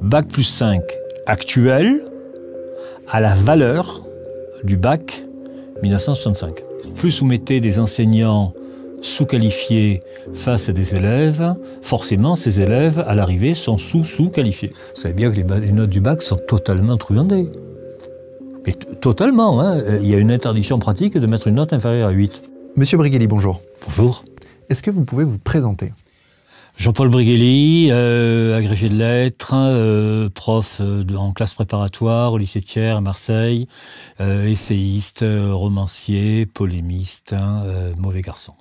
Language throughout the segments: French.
Bac plus 5 actuel à la valeur du bac 1965. Plus vous mettez des enseignants sous-qualifiés face à des élèves, forcément ces élèves à l'arrivée sont sous-qualifiés. Vous savez bien que les notes du bac sont totalement truandées. Mais totalement, hein. Il y a une interdiction pratique de mettre une note inférieure à 8. Monsieur Briguely, bonjour. Bonjour. Est-ce que vous pouvez vous présenter? Jean-Paul Briguely, agrégé de lettres, prof en classe préparatoire au lycée Thiers à Marseille, essayiste, romancier, polémiste, mauvais garçon.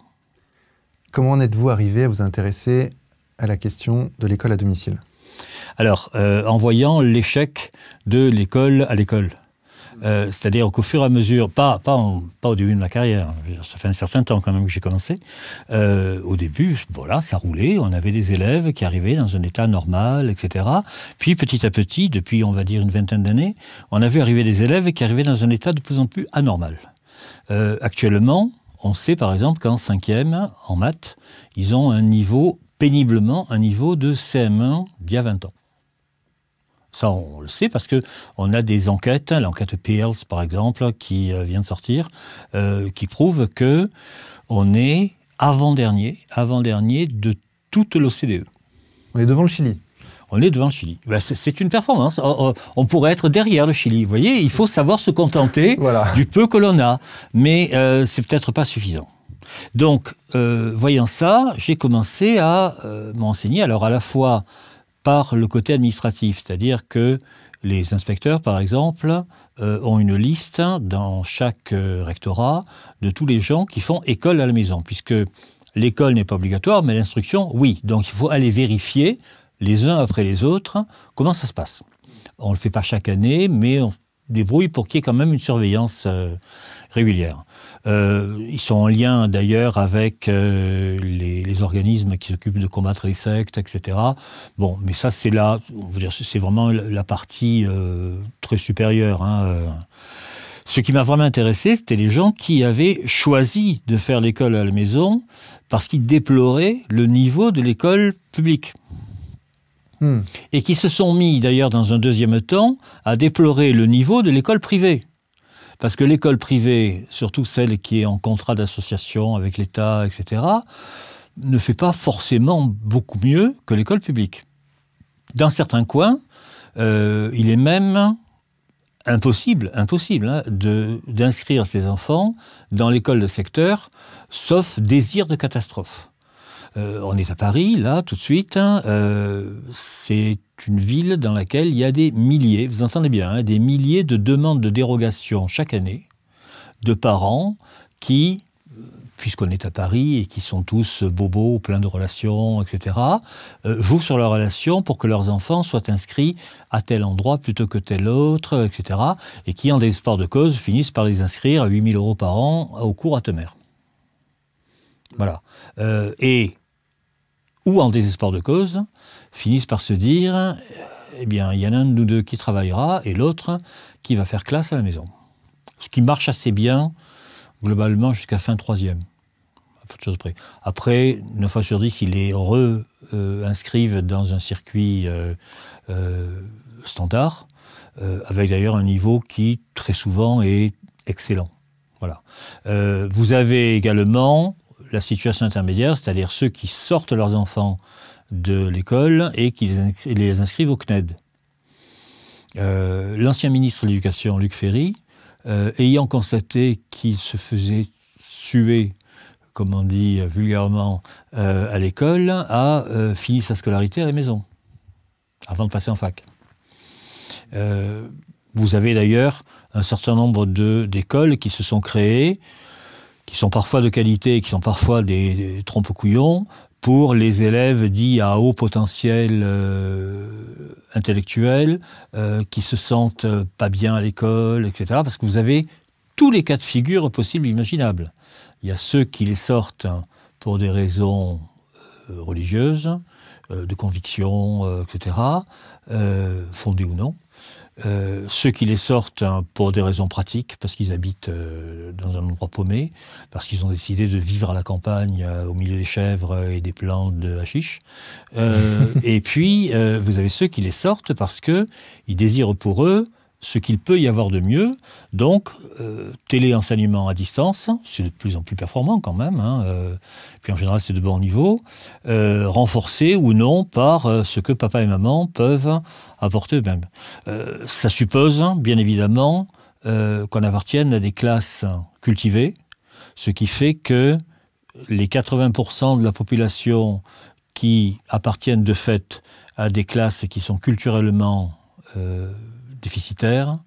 Comment en êtes-vous arrivé à vous intéresser à la question de l'école à domicile? Alors, en voyant l'échec de l'école à l'école. C'est-à-dire qu'au fur et à mesure, pas au début de ma carrière, ça fait un certain temps quand même que j'ai commencé, au début, voilà, ça roulait, on avait des élèves qui arrivaient dans un état normal, etc. Puis petit à petit, depuis on va dire une vingtaine d'années, on a vu arriver des élèves qui arrivaient dans un état de plus en plus anormal. Actuellement, on sait par exemple qu'en 5e, en maths, ils ont un niveau, péniblement, un niveau de CM1 d'il y a 20 ans. Ça, on le sait parce qu'on a des enquêtes, l'enquête Pearls par exemple, qui vient de sortir, qui prouve qu'on est avant-dernier de toute l'OCDE. On est devant le Chili. On est devant le Chili. Ben, c'est une performance. On pourrait être derrière le Chili. Vous voyez, il faut savoir se contenter du peu que l'on a. Mais c'est peut-être pas suffisant. Donc, voyant ça, j'ai commencé à m'enseigner. Alors, à la fois par le côté administratif, c'est-à-dire que les inspecteurs, par exemple, ont une liste dans chaque rectorat de tous les gens qui font école à la maison, puisque l'école n'est pas obligatoire, mais l'instruction, oui. Donc, il faut aller vérifier les uns après les autres comment ça se passe. On ne le fait pas chaque année, mais on débrouille pour qu'il y ait quand même une surveillance régulière. Ils sont en lien d'ailleurs avec les organismes qui s'occupent de combattre les sectes, etc. Bon, mais ça c'est là, on veut dire, c'est vraiment la partie très supérieure. Ce qui m'a vraiment intéressé, c'était les gens qui avaient choisi de faire l'école à la maison parce qu'ils déploraient le niveau de l'école publique. Et qui se sont mis d'ailleurs dans un deuxième temps à déplorer le niveau de l'école privée. Parce que l'école privée, surtout celle qui est en contrat d'association avec l'État, etc., ne fait pas forcément beaucoup mieux que l'école publique. Dans certains coins, il est même impossible d'inscrire ses enfants dans l'école de secteur, sauf désir de catastrophe. On est à Paris, là, tout de suite. C'est une ville dans laquelle il y a des milliers, vous entendez bien, des milliers de demandes de dérogation chaque année de parents qui, puisqu'on est à Paris et qui sont tous bobos, pleins de relations, etc., jouent sur leurs relations pour que leurs enfants soient inscrits à tel endroit plutôt que tel autre, etc., et qui, en désespoir de cause, finissent par les inscrire à 8 000 € par an au cours à Temer. Voilà. Ou en désespoir de cause, finissent par se dire eh bien, il y en a un de nous deux qui travaillera et l'autre qui va faire classe à la maison. Ce qui marche assez bien, globalement, jusqu'à fin 3e. À peu de choses près. Après, 9 fois sur 10, ils les inscrivent dans un circuit standard, avec d'ailleurs un niveau qui, très souvent, est excellent. Voilà. Vous avez également la situation intermédiaire, c'est-à-dire ceux qui sortent leurs enfants de l'école et qui les inscrivent au CNED. L'ancien ministre de l'Éducation, Luc Ferry, ayant constaté qu'il se faisait suer, comme on dit vulgairement, à l'école, a fini sa scolarité à la maison, avant de passer en fac. Vous avez d'ailleurs un certain nombre d'écoles qui se sont créées, qui sont parfois de qualité, qui sont parfois des trompe-couillons, pour les élèves dits à haut potentiel intellectuel, qui se sentent pas bien à l'école, etc. Parce que vous avez tous les cas de figure possibles et imaginables. Il y a ceux qui les sortent pour des raisons religieuses, de conviction, etc., fondées ou non. Ceux qui les sortent pour des raisons pratiques, parce qu'ils habitent dans un endroit paumé, parce qu'ils ont décidé de vivre à la campagne, au milieu des chèvres et des plants de hashish. Et puis, vous avez ceux qui les sortent parce qu'ils désirent pour eux ce qu'il peut y avoir de mieux. Donc, téléenseignement à distance, c'est de plus en plus performant quand même, puis en général c'est de bon niveau, renforcé ou non par ce que papa et maman peuvent apporter eux-mêmes. Ça suppose, bien évidemment, qu'on appartienne à des classes cultivées, ce qui fait que les 80% de la population qui appartiennent de fait à des classes qui sont culturellement déficitaires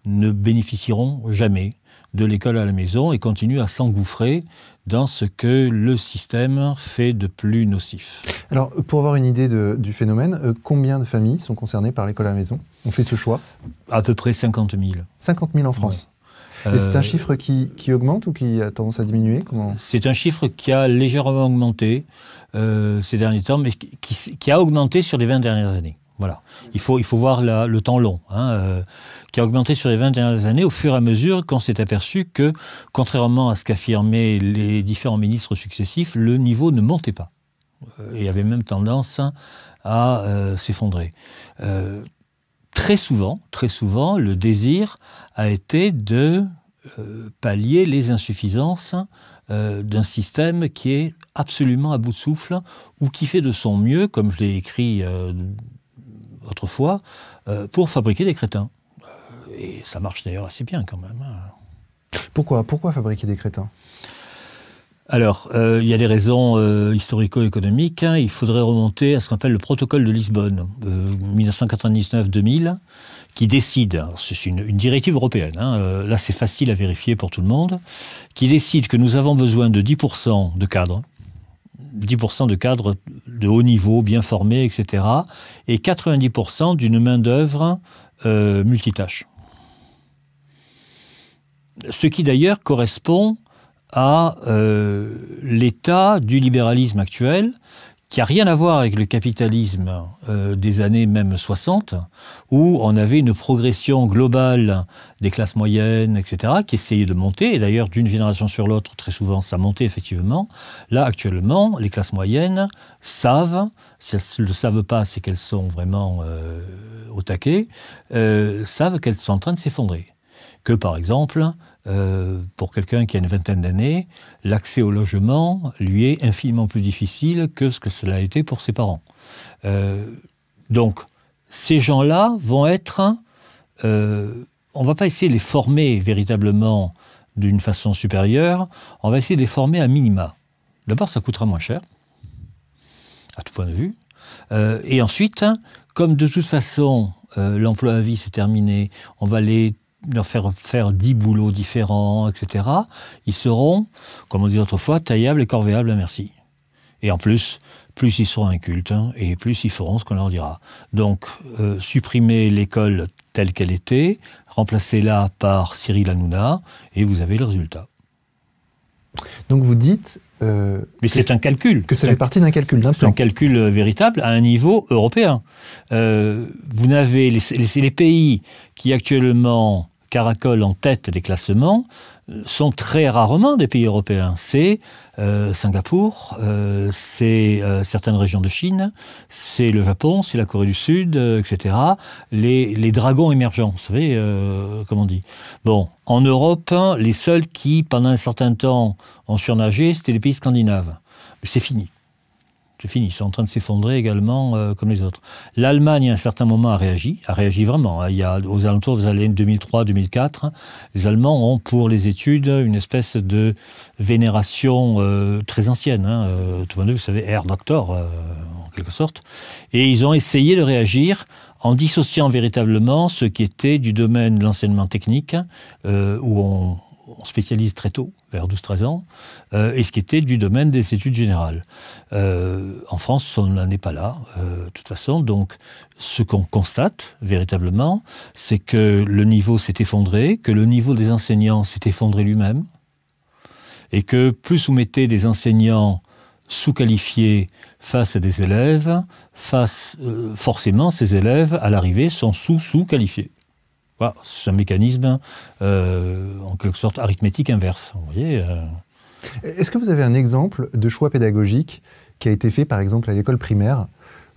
ne bénéficieront jamais de l'école à la maison et continuent à s'engouffrer dans ce que le système fait de plus nocif. Alors, pour avoir une idée du phénomène, combien de familles sont concernées par l'école à la maison? On fait ce choix? À peu près 50 000. 50 000 en France. Ouais. Et c'est un chiffre qui augmente ou qui a tendance à diminuer? C'est un chiffre qui a légèrement augmenté ces derniers temps, mais qui a augmenté sur les 20 dernières années. Voilà. Il faut voir le temps long, qui a augmenté sur les 20 dernières années au fur et à mesure qu'on s'est aperçu que, contrairement à ce qu'affirmaient les différents ministres successifs, le niveau ne montait pas et avait même tendance à s'effondrer. Très souvent, le désir a été de pallier les insuffisances d'un système qui est absolument à bout de souffle ou qui fait de son mieux, comme je l'ai écrit autrefois, pour fabriquer des crétins. Et ça marche d'ailleurs assez bien quand même. Pourquoi fabriquer des crétins? Alors, il y a des raisons historico-économiques. Il faudrait remonter à ce qu'on appelle le protocole de Lisbonne, 1999-2000, qui décide, c'est une directive européenne, là c'est facile à vérifier pour tout le monde, qui décide que nous avons besoin de 10% de cadres, 10% de cadres de haut niveau, bien formés, etc., et 90% d'une main-d'œuvre multitâche. Ce qui d'ailleurs correspond à l'état du libéralisme actuel, qui n'a rien à voir avec le capitalisme des années même 60, où on avait une progression globale des classes moyennes, etc., qui essayait de monter, et d'ailleurs d'une génération sur l'autre, très souvent, ça montait effectivement. Là, actuellement, les classes moyennes savent, si elles ne le savent pas, c'est qu'elles sont vraiment au taquet, savent qu'elles sont en train de s'effondrer. Que par exemple, pour quelqu'un qui a une vingtaine d'années, l'accès au logement lui est infiniment plus difficile que ce que cela a été pour ses parents. Donc, ces gens-là vont être... on ne va pas essayer de les former véritablement d'une façon supérieure, on va essayer de les former à minima. D'abord, ça coûtera moins cher, à tout point de vue. Et ensuite, comme de toute façon, l'emploi à vie c'est terminé, on va leur faire 10 boulots différents, etc. Ils seront, comme on disait autrefois, taillables et corvéables à merci. Et en plus ils seront incultes, et plus ils feront ce qu'on leur dira. Donc, supprimer l'école telle qu'elle était, remplacez-la par Cyril Hanouna, et vous avez le résultat. Donc vous dites... mais c'est un calcul. Que ça fait partie d'un calcul, d'un plan. C'est un calcul véritable à un niveau européen. Vous n'avez les pays qui actuellement caracolent en tête des classements sont très rarement des pays européens. C'est Singapour, c'est certaines régions de Chine, c'est le Japon, c'est la Corée du Sud, etc. Les dragons émergents, vous savez, comme on dit. Bon, en Europe, les seuls qui, pendant un certain temps, ont surnagé, c'était les pays scandinaves. C'est fini. C'est fini, ils sont en train de s'effondrer également comme les autres. L'Allemagne, à un certain moment, a réagi vraiment. Il y a, aux alentours des années 2003-2004, les Allemands ont, pour les études, une espèce de vénération très ancienne. Tout le monde, vous savez, Herr Doktor, en quelque sorte. Et ils ont essayé de réagir en dissociant véritablement ce qui était du domaine de l'enseignement technique, où on spécialise très tôt, vers 12-13 ans, et ce qui était du domaine des études générales. En France, on n'en est pas là, de toute façon. Donc, ce qu'on constate, véritablement, c'est que le niveau s'est effondré, que le niveau des enseignants s'est effondré lui-même, et que plus vous mettez des enseignants sous-qualifiés face à des élèves, forcément, ces élèves, à l'arrivée, sont sous-qualifiés. Voilà, c'est un mécanisme, en quelque sorte, arithmétique inverse. Vous voyez Est-ce que vous avez un exemple de choix pédagogique qui a été fait, par exemple, à l'école primaire,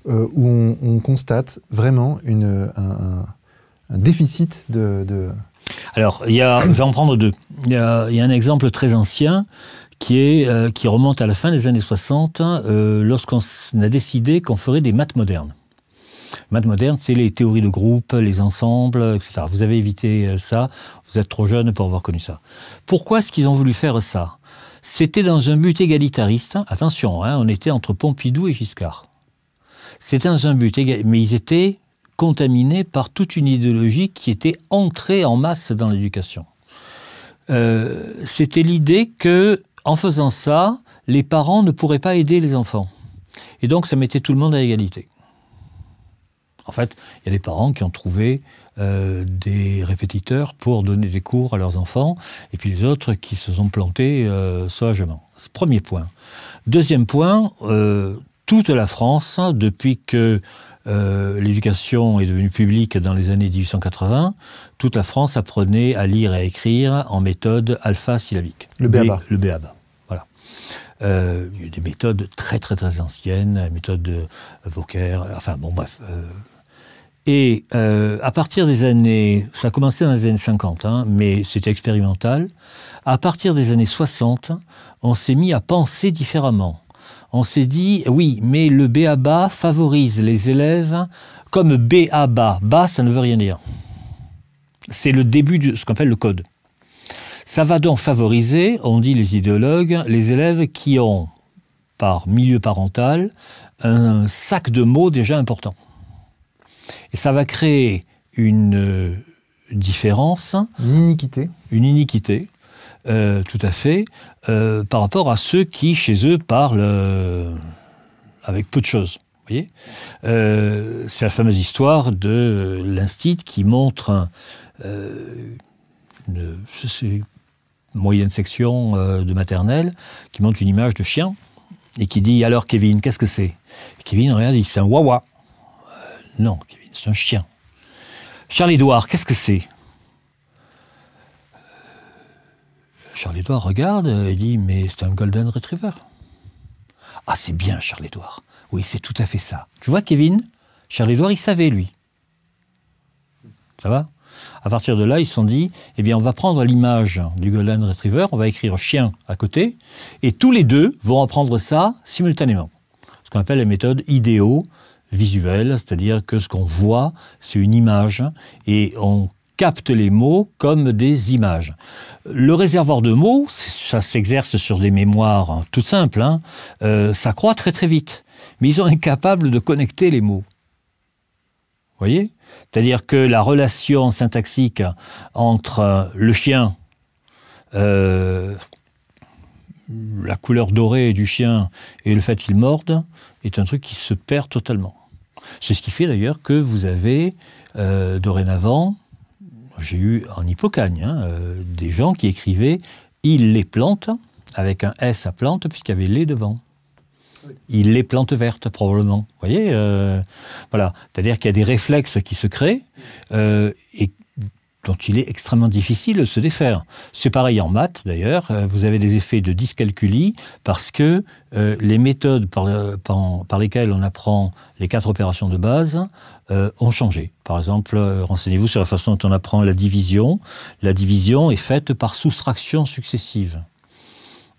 où on constate vraiment un déficit de... Alors, je vais en prendre deux. Il y a un exemple très ancien qui remonte à la fin des années 60, lorsqu'on a décidé qu'on ferait des maths modernes. Maths modernes, c'est les théories de groupe, les ensembles, etc. Vous avez évité ça, vous êtes trop jeune pour avoir connu ça. Pourquoi est-ce qu'ils ont voulu faire ça? C'était dans un but égalitariste. Attention, on était entre Pompidou et Giscard. C'était dans un but égal, mais ils étaient contaminés par toute une idéologie qui était entrée en masse dans l'éducation. C'était l'idée que, en faisant ça, les parents ne pourraient pas aider les enfants. Et donc, ça mettait tout le monde à égalité. En fait, il y a des parents qui ont trouvé des répétiteurs pour donner des cours à leurs enfants, et puis les autres qui se sont plantés sauvagement. Premier point. Deuxième point, toute la France, depuis que l'éducation est devenue publique dans les années 1880, toute la France apprenait à lire et à écrire en méthode alpha-syllabique. Le B.A.B.A. Le B.A.B.A. Voilà. Il y a des méthodes très très très anciennes, la méthode de Vauquer, enfin bon bref. Et à partir des années, ça a commencé dans les années 50, mais c'était expérimental. À partir des années 60, on s'est mis à penser différemment. On s'est dit, oui, mais le B.A.B.A. favorise les élèves comme B.A.B.A. Ba, ça ne veut rien dire. C'est le début de ce qu'on appelle le code. Ça va donc favoriser, on dit les idéologues, les élèves qui ont, par milieu parental, un sac de mots déjà important. Et ça va créer une différence. Une iniquité. Une iniquité, tout à fait, par rapport à ceux qui, chez eux, parlent avec peu de choses. Vous voyez, c'est la fameuse histoire de l'Institut qui montre une moyenne section de maternelle, qui montre une image de chien, et qui dit « Alors, Kevin, qu'est-ce que c'est ?» Kevin regarde, il dit « C'est un wawa. » Non, Kevin, c'est un chien. Charles-Édouard, qu'est-ce que c'est? Charles-Édouard regarde et dit, mais c'est un Golden Retriever. Ah, c'est bien, Charles-Édouard. Oui, c'est tout à fait ça. Tu vois, Kevin, Charles-Édouard, il savait, lui. Ça va? À partir de là, ils se sont dit, eh bien, on va prendre l'image du Golden Retriever, on va écrire chien à côté, et tous les deux vont apprendre ça simultanément. Ce qu'on appelle les méthodes idéo-visuelles, c'est-à-dire que ce qu'on voit, c'est une image, et on capte les mots comme des images. Le réservoir de mots, ça s'exerce sur des mémoires toutes simples, ça croît très très vite. Mais ils sont incapables de connecter les mots. Vous voyez? C'est-à-dire que la relation syntaxique entre le chien, la couleur dorée du chien et le fait qu'il morde, est un truc qui se perd totalement. C'est ce qui fait d'ailleurs que vous avez dorénavant, j'ai eu en Hippocagne, des gens qui écrivaient « il les plante » avec un S à plante puisqu'il y avait les devant. Il les plantes vertes, probablement. Vous voyez, voilà. C'est-à-dire qu'il y a des réflexes qui se créent et dont il est extrêmement difficile de se défaire. C'est pareil en maths, d'ailleurs. Vous avez des effets de dyscalculie parce que les méthodes par lesquelles on apprend les 4 opérations de base ont changé. Par exemple, renseignez-vous sur la façon dont on apprend la division. La division est faite par soustraction successive.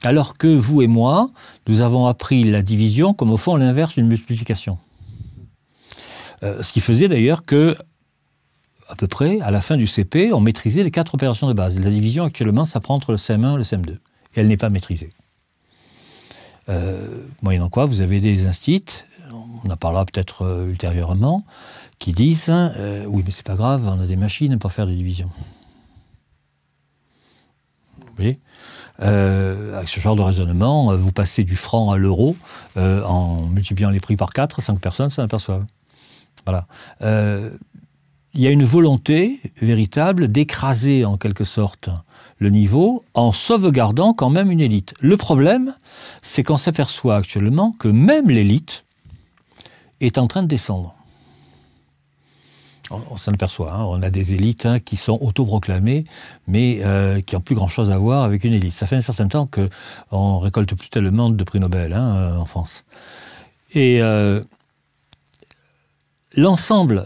Alors que vous et moi, nous avons appris la division comme au fond l'inverse d'une multiplication. Ce qui faisait d'ailleurs que, à peu près, à la fin du CP, on maîtrisait les 4 opérations de base. La division, actuellement, ça prend entre le CM1 et le CM2. Et elle n'est pas maîtrisée. Moyennant quoi, vous avez des instituts, on en parlera peut-être ultérieurement, qui disent « Oui, mais c'est pas grave, on a des machines pour faire des divisions. » Vous voyez, avec ce genre de raisonnement, vous passez du franc à l'euro en multipliant les prix par 4, 5 personnes s'en aperçoivent. Voilà. Il y a une volonté véritable d'écraser en quelque sorte le niveau en sauvegardant quand même une élite. Le problème, c'est qu'on s'aperçoit actuellement que même l'élite est en train de descendre. On s'en aperçoit, hein. On a des élites qui sont autoproclamées, mais qui n'ont plus grand-chose à voir avec une élite. Ça fait un certain temps qu'on ne récolte plus tellement de prix Nobel en France. Et l'ensemble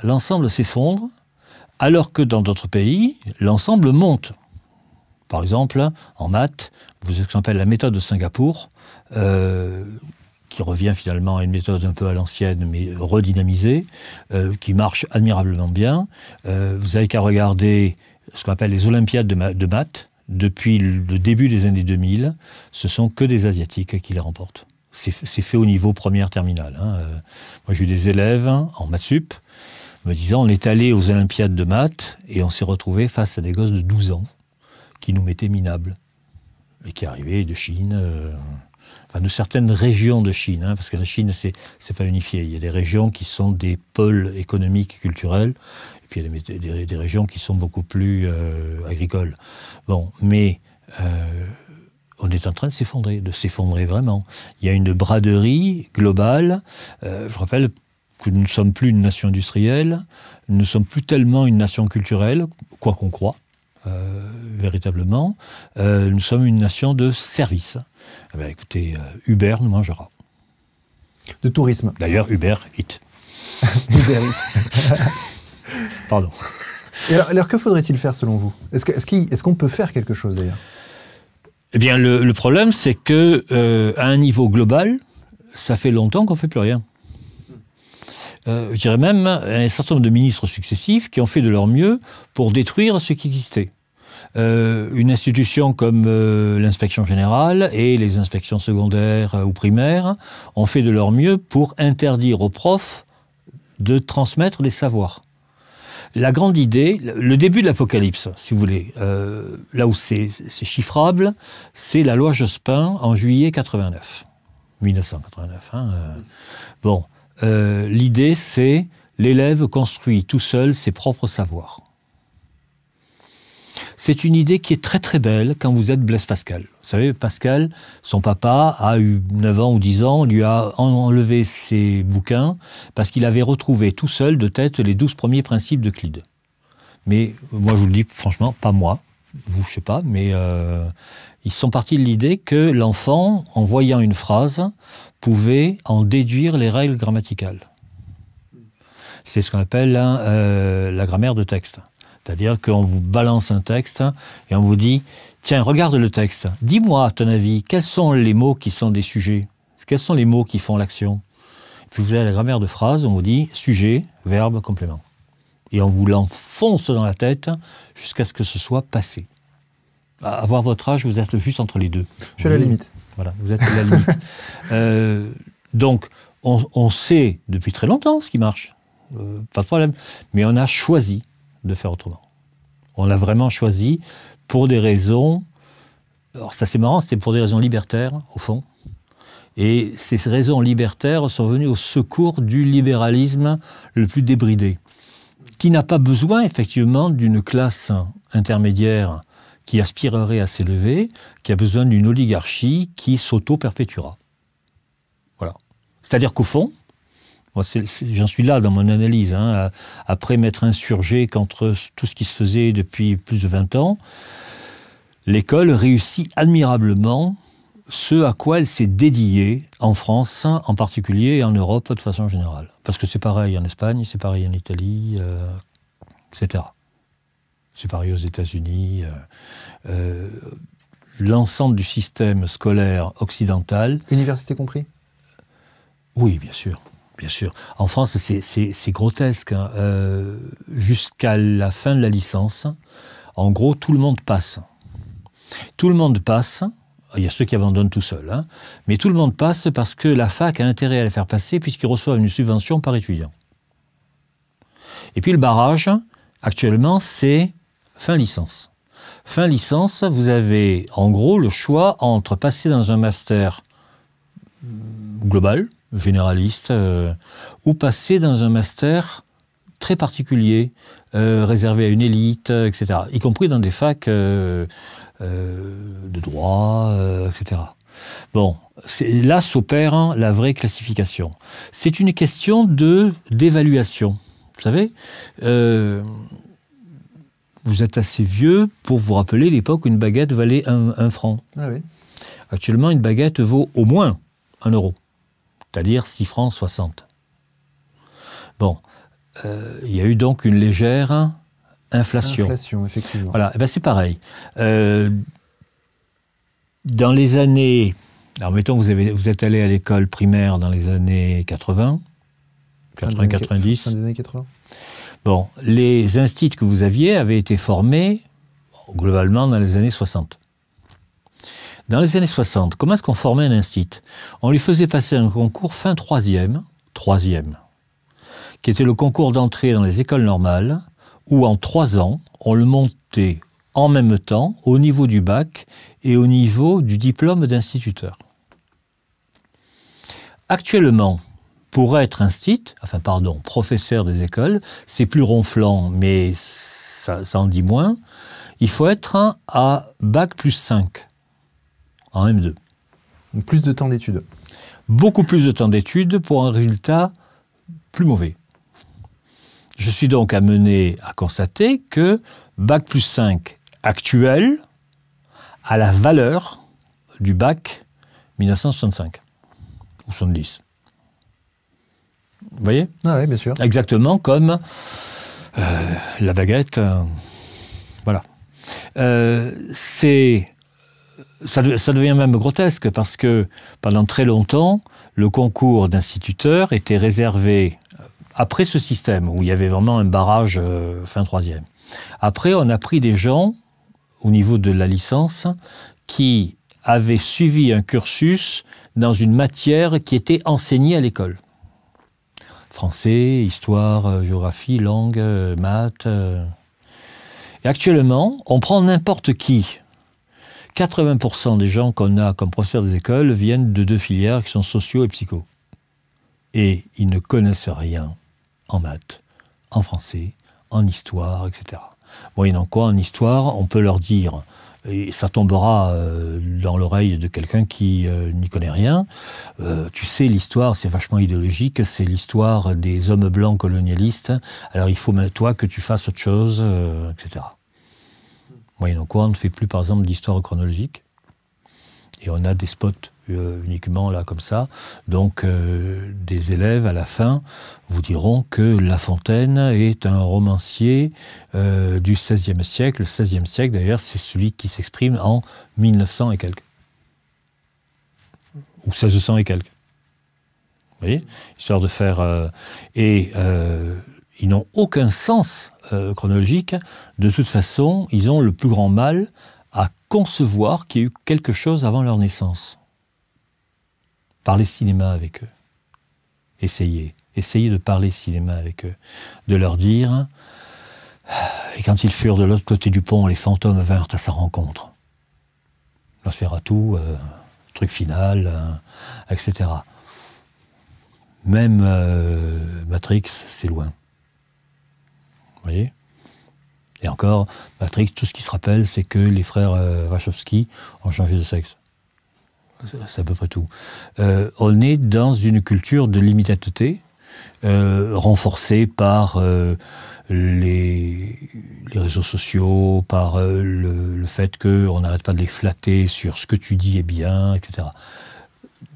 s'effondre, alors que dans d'autres pays, l'ensemble monte. Par exemple, en maths, vous avez ce qu'on appelle la méthode de Singapour, qui revient finalement à une méthode un peu à l'ancienne, mais redynamisée, qui marche admirablement bien. Vous n'avez qu'à regarder ce qu'on appelle les Olympiades de maths. Depuis le début des années 2000, ce sont que des Asiatiques qui les remportent. C'est fait au niveau première terminale. Moi, j'ai eu des élèves en maths sup me disant on est allé aux Olympiades de maths et on s'est retrouvé face à des gosses de 12 ans qui nous mettaient minables et qui arrivaient de Chine, de certaines régions de Chine, parce que la Chine, c'est pas unifié. Il y a des régions qui sont des pôles économiques et culturels, et puis il y a des régions qui sont beaucoup plus agricoles. Bon, mais on est en train de s'effondrer vraiment. Il y a une braderie globale. Je rappelle que nous ne sommes plus une nation industrielle, nous ne sommes plus tellement une nation culturelle, quoi qu'on croit, véritablement. Nous sommes une nation de service. Eh bien, écoutez, Uber nous mangera. De tourisme. D'ailleurs, Uber Eats. Uber Eats. Pardon. Et alors, que faudrait-il faire selon vous? Est-ce qu'on peut faire quelque chose d'ailleurs? Eh bien, le problème, c'est que à un niveau global, ça fait longtemps qu'on ne fait plus rien. Je dirais même un certain nombre de ministres successifs qui ont fait de leur mieux pour détruire ce qui existait. Une institution comme l'inspection générale et les inspections secondaires ou primaires ont fait de leur mieux pour interdire aux profs de transmettre des savoirs. La grande idée, le début de l'apocalypse, si vous voulez, là où c'est chiffrable, c'est la loi Jospin en juillet 1989. Bon. L'idée, c'est l'élève construit tout seul ses propres savoirs. C'est une idée qui est très très belle quand vous êtes Blaise Pascal. Vous savez, Pascal, son papa a eu 9 ans ou 10 ans, lui a enlevé ses bouquins parce qu'il avait retrouvé tout seul de tête les 12 premiers principes d'Euclide. Mais moi, je vous le dis franchement, pas moi, vous, je sais pas, mais ils sont partis de l'idée que l'enfant, en voyant une phrase, pouvait en déduire les règles grammaticales. C'est ce qu'on appelle la grammaire de texte. C'est-à-dire qu'on vous balance un texte et on vous dit « Tiens, regarde le texte. Dis-moi, à ton avis, quels sont les mots qui sont des sujets? Quels sont les mots qui font l'action ?» Puis vous avez la grammaire de phrase, on vous dit « sujet, verbe, complément ». Et on vous l'enfonce dans la tête jusqu'à ce que ce soit passé. À voir votre âge, vous êtes juste entre les deux. Je suis à la limite. Voilà, vous êtes à la limite. Donc, on sait depuis très longtemps ce qui marche. Pas de problème. Mais on a choisi de faire autrement. On a vraiment choisi pour des raisons... Alors, c'est assez marrant, c'était pour des raisons libertaires, au fond. Et ces raisons libertaires sont venues au secours du libéralisme le plus débridé, qui n'a pas besoin, effectivement, d'une classe intermédiaire qui aspirerait à s'élever, qui a besoin d'une oligarchie qui s'auto-perpétuera. Voilà. C'est-à-dire qu'au fond, j'en suis là dans mon analyse, après m'être insurgé contre tout ce qui se faisait depuis plus de 20 ans, l'école réussit admirablement ce à quoi elle s'est dédiée en France en particulier et en Europe de façon générale. Parce que c'est pareil en Espagne, c'est pareil en Italie, etc. C'est pareil aux États-Unis. L'ensemble du système scolaire occidental... Université compris? Oui, bien sûr. Bien sûr. En France, c'est grotesque. Jusqu'à la fin de la licence, en gros, tout le monde passe. Tout le monde passe. Il y a ceux qui abandonnent tout seuls. Mais tout le monde passe parce que la fac a intérêt à les faire passer puisqu'ils reçoivent une subvention par étudiant. Et puis le barrage, actuellement, c'est fin licence. Fin licence, vous avez en gros le choix entre passer dans un master global, généraliste, ou passer dans un master très particulier, réservé à une élite, etc. Y compris dans des facs de droit, etc. Bon, là s'opère la vraie classification. C'est une question d'évaluation. Vous savez, vous êtes assez vieux pour vous rappeler l'époque où une baguette valait 1 franc. Ah oui. Actuellement, une baguette vaut au moins 1 euro, c'est-à-dire 6 francs 60. Bon, il y a eu donc une légère inflation. Inflation, effectivement. Voilà, ben c'est pareil. Dans les années... Alors, mettons que vous êtes allé à l'école primaire dans les années 80, 90. Fin des années 80. Bon, les instituts que vous aviez avaient été formés, globalement, dans les années 60. Dans les années 60, comment est-ce qu'on formait un institut? On lui faisait passer un concours fin troisième, qui était le concours d'entrée dans les écoles normales, où en 3 ans, on le montait en même temps au niveau du bac et au niveau du diplôme d'instituteur. Actuellement, pour être professeur des écoles, c'est plus ronflant, mais ça en dit moins, il faut être à bac plus 5, en M2. Donc plus de temps d'études. Beaucoup plus de temps d'études pour un résultat plus mauvais. Je suis donc amené à constater que bac plus 5 actuel a la valeur du bac 1965 ou 70. Vous voyez? Ah oui, bien sûr. Exactement comme la baguette. Voilà. Ça devient même grotesque parce que pendant très longtemps, le concours d'instituteur était réservé, après ce système où il y avait vraiment un barrage fin troisième. Après, on a pris des gens, au niveau de la licence, qui avaient suivi un cursus dans une matière qui était enseignée à l'école. Français, histoire, géographie, langue, maths. Et actuellement, on prend n'importe qui. 80% des gens qu'on a comme professeurs des écoles viennent de 2 filières qui sont sociaux et psycho. Et ils ne connaissent rien en maths, en français, en histoire, etc. Moyennant quoi, en histoire, on peut leur dire, et ça tombera dans l'oreille de quelqu'un qui n'y connaît rien, tu sais, l'histoire, c'est vachement idéologique, c'est l'histoire des hommes blancs colonialistes, alors il faut, toi, que tu fasses autre chose, etc. Moyennant quoi, on ne fait plus, par exemple, d'histoire chronologique, et on a des spots uniquement là comme ça. Donc des élèves à la fin vous diront que La Fontaine est un romancier du XVIe siècle. Le XVIe siècle d'ailleurs c'est celui qui s'exprime en 1900 et quelques. Ou 1600 et quelques. Vous voyez? Histoire de faire... ils n'ont aucun sens chronologique. De toute façon, ils ont le plus grand mal à concevoir qu'il y a eu quelque chose avant leur naissance. Parlez cinéma avec eux. Essayez de parler cinéma avec eux. De leur dire, et quand ils furent de l'autre côté du pont, les fantômes vinrent à sa rencontre. Nosferatu, truc final, etc. Même Matrix, c'est loin. Vous voyez? Et encore, Matrix, tout ce qui se rappelle, c'est que les frères Wachowski ont changé de sexe. C'est à peu près tout. On est dans une culture de l'immédiateté, renforcée par les réseaux sociaux, par le fait qu'on n'arrête pas de les flatter sur ce que tu dis est bien, etc.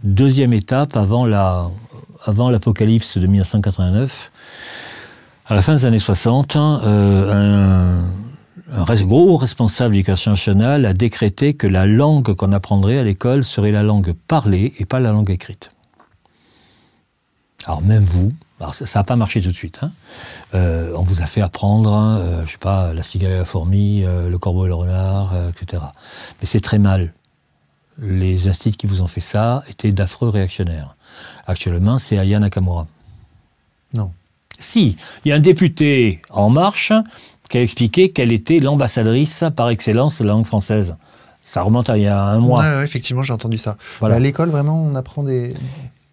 Deuxième étape, avant l'apocalypse de 1989, à la fin des années 60, un gros responsable de l'éducation nationale a décrété que la langue qu'on apprendrait à l'école serait la langue parlée et pas la langue écrite. Alors même vous, ça n'a pas marché tout de suite, hein. On vous a fait apprendre, je sais pas, la cigale et la fourmi, le corbeau et le renard, etc. Mais c'est très mal. Les instituts qui vous ont fait ça étaient d'affreux réactionnaires. Actuellement, c'est Aya Nakamura. Non. Si, il y a un député En Marche qui a expliqué qu'elle était l'ambassadrice par excellence de la langue française. Ça remonte à il y a un mois. Ouais, effectivement, j'ai entendu ça. Voilà. À l'école, vraiment, on apprend des...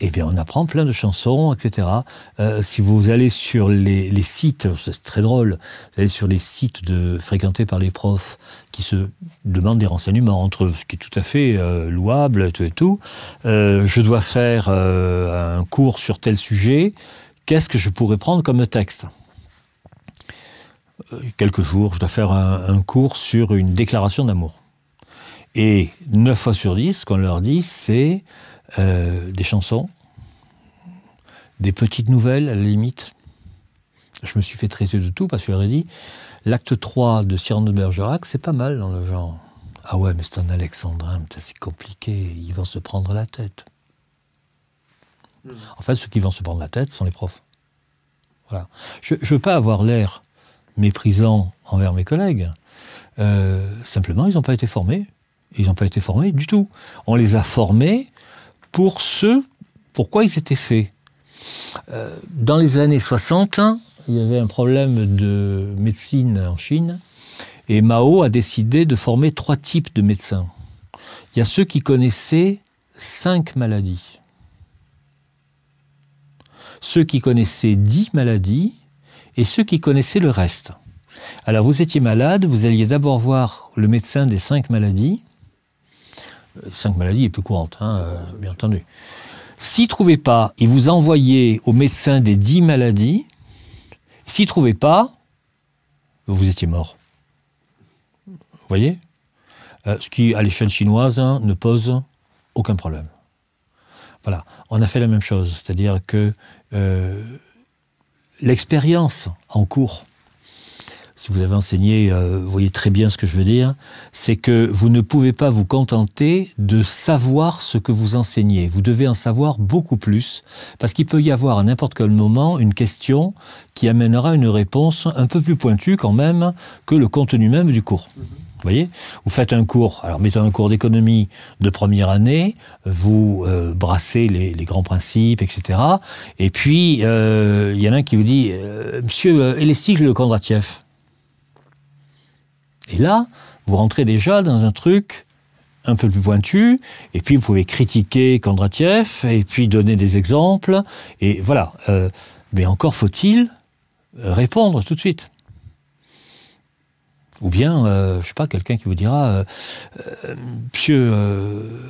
Eh bien, on apprend plein de chansons, etc. Si vous allez sur les sites, c'est très drôle, vous allez sur les sites fréquentés par les profs qui se demandent des renseignements entre eux, ce qui est tout à fait louable et tout. Je dois faire un cours sur tel sujet, qu'est-ce que je pourrais prendre comme texte ? quelques jours, je dois faire un cours sur une déclaration d'amour. Et 9 fois sur 10, ce qu'on leur dit, c'est des chansons, des petites nouvelles, à la limite. Je me suis fait traiter de tout parce que je leur ai dit, l'acte 3 de Cyrano de Bergerac, c'est pas mal dans le genre. Ah ouais, mais c'est un alexandrin, c'est compliqué, ils vont se prendre la tête. En fait, ceux qui vont se prendre la tête sont les profs. Voilà. Je ne veux pas avoir l'air méprisant envers mes collègues. Simplement, ils n'ont pas été formés. Ils n'ont pas été formés du tout. On les a formés pour ce pourquoi ils étaient faits. Dans les années 60, il y avait un problème de médecine en Chine et Mao a décidé de former 3 types de médecins. Il y a ceux qui connaissaient 5 maladies. Ceux qui connaissaient 10 maladies et ceux qui connaissaient le reste. Alors vous étiez malade, vous alliez d'abord voir le médecin des 5 maladies. 5 maladies est plus courante, bien entendu. S'il ne trouvait pas, il vous envoyait au médecin des 10 maladies. S'il ne trouvait pas, vous étiez mort. Vous voyez ? Ce qui, à l'échelle chinoise, ne pose aucun problème. Voilà, on a fait la même chose, c'est-à-dire que l'expérience en cours, si vous avez enseigné, vous voyez très bien ce que je veux dire, c'est que vous ne pouvez pas vous contenter de savoir ce que vous enseignez. Vous devez en savoir beaucoup plus, parce qu'il peut y avoir à n'importe quel moment une question qui amènera une réponse un peu plus pointue quand même que le contenu même du cours. Vous voyez, vous faites un cours, alors mettons un cours d'économie de première année, vous brassez les grands principes, etc. Et puis, il y en a un qui vous dit « Monsieur, et les cycles de Kondratiev ?» Et là, vous rentrez déjà dans un truc un peu plus pointu, et puis vous pouvez critiquer Kondratiev, et puis donner des exemples, et voilà. Mais encore faut-il répondre tout de suite. Ou bien, je ne sais pas, quelqu'un qui vous dira Monsieur,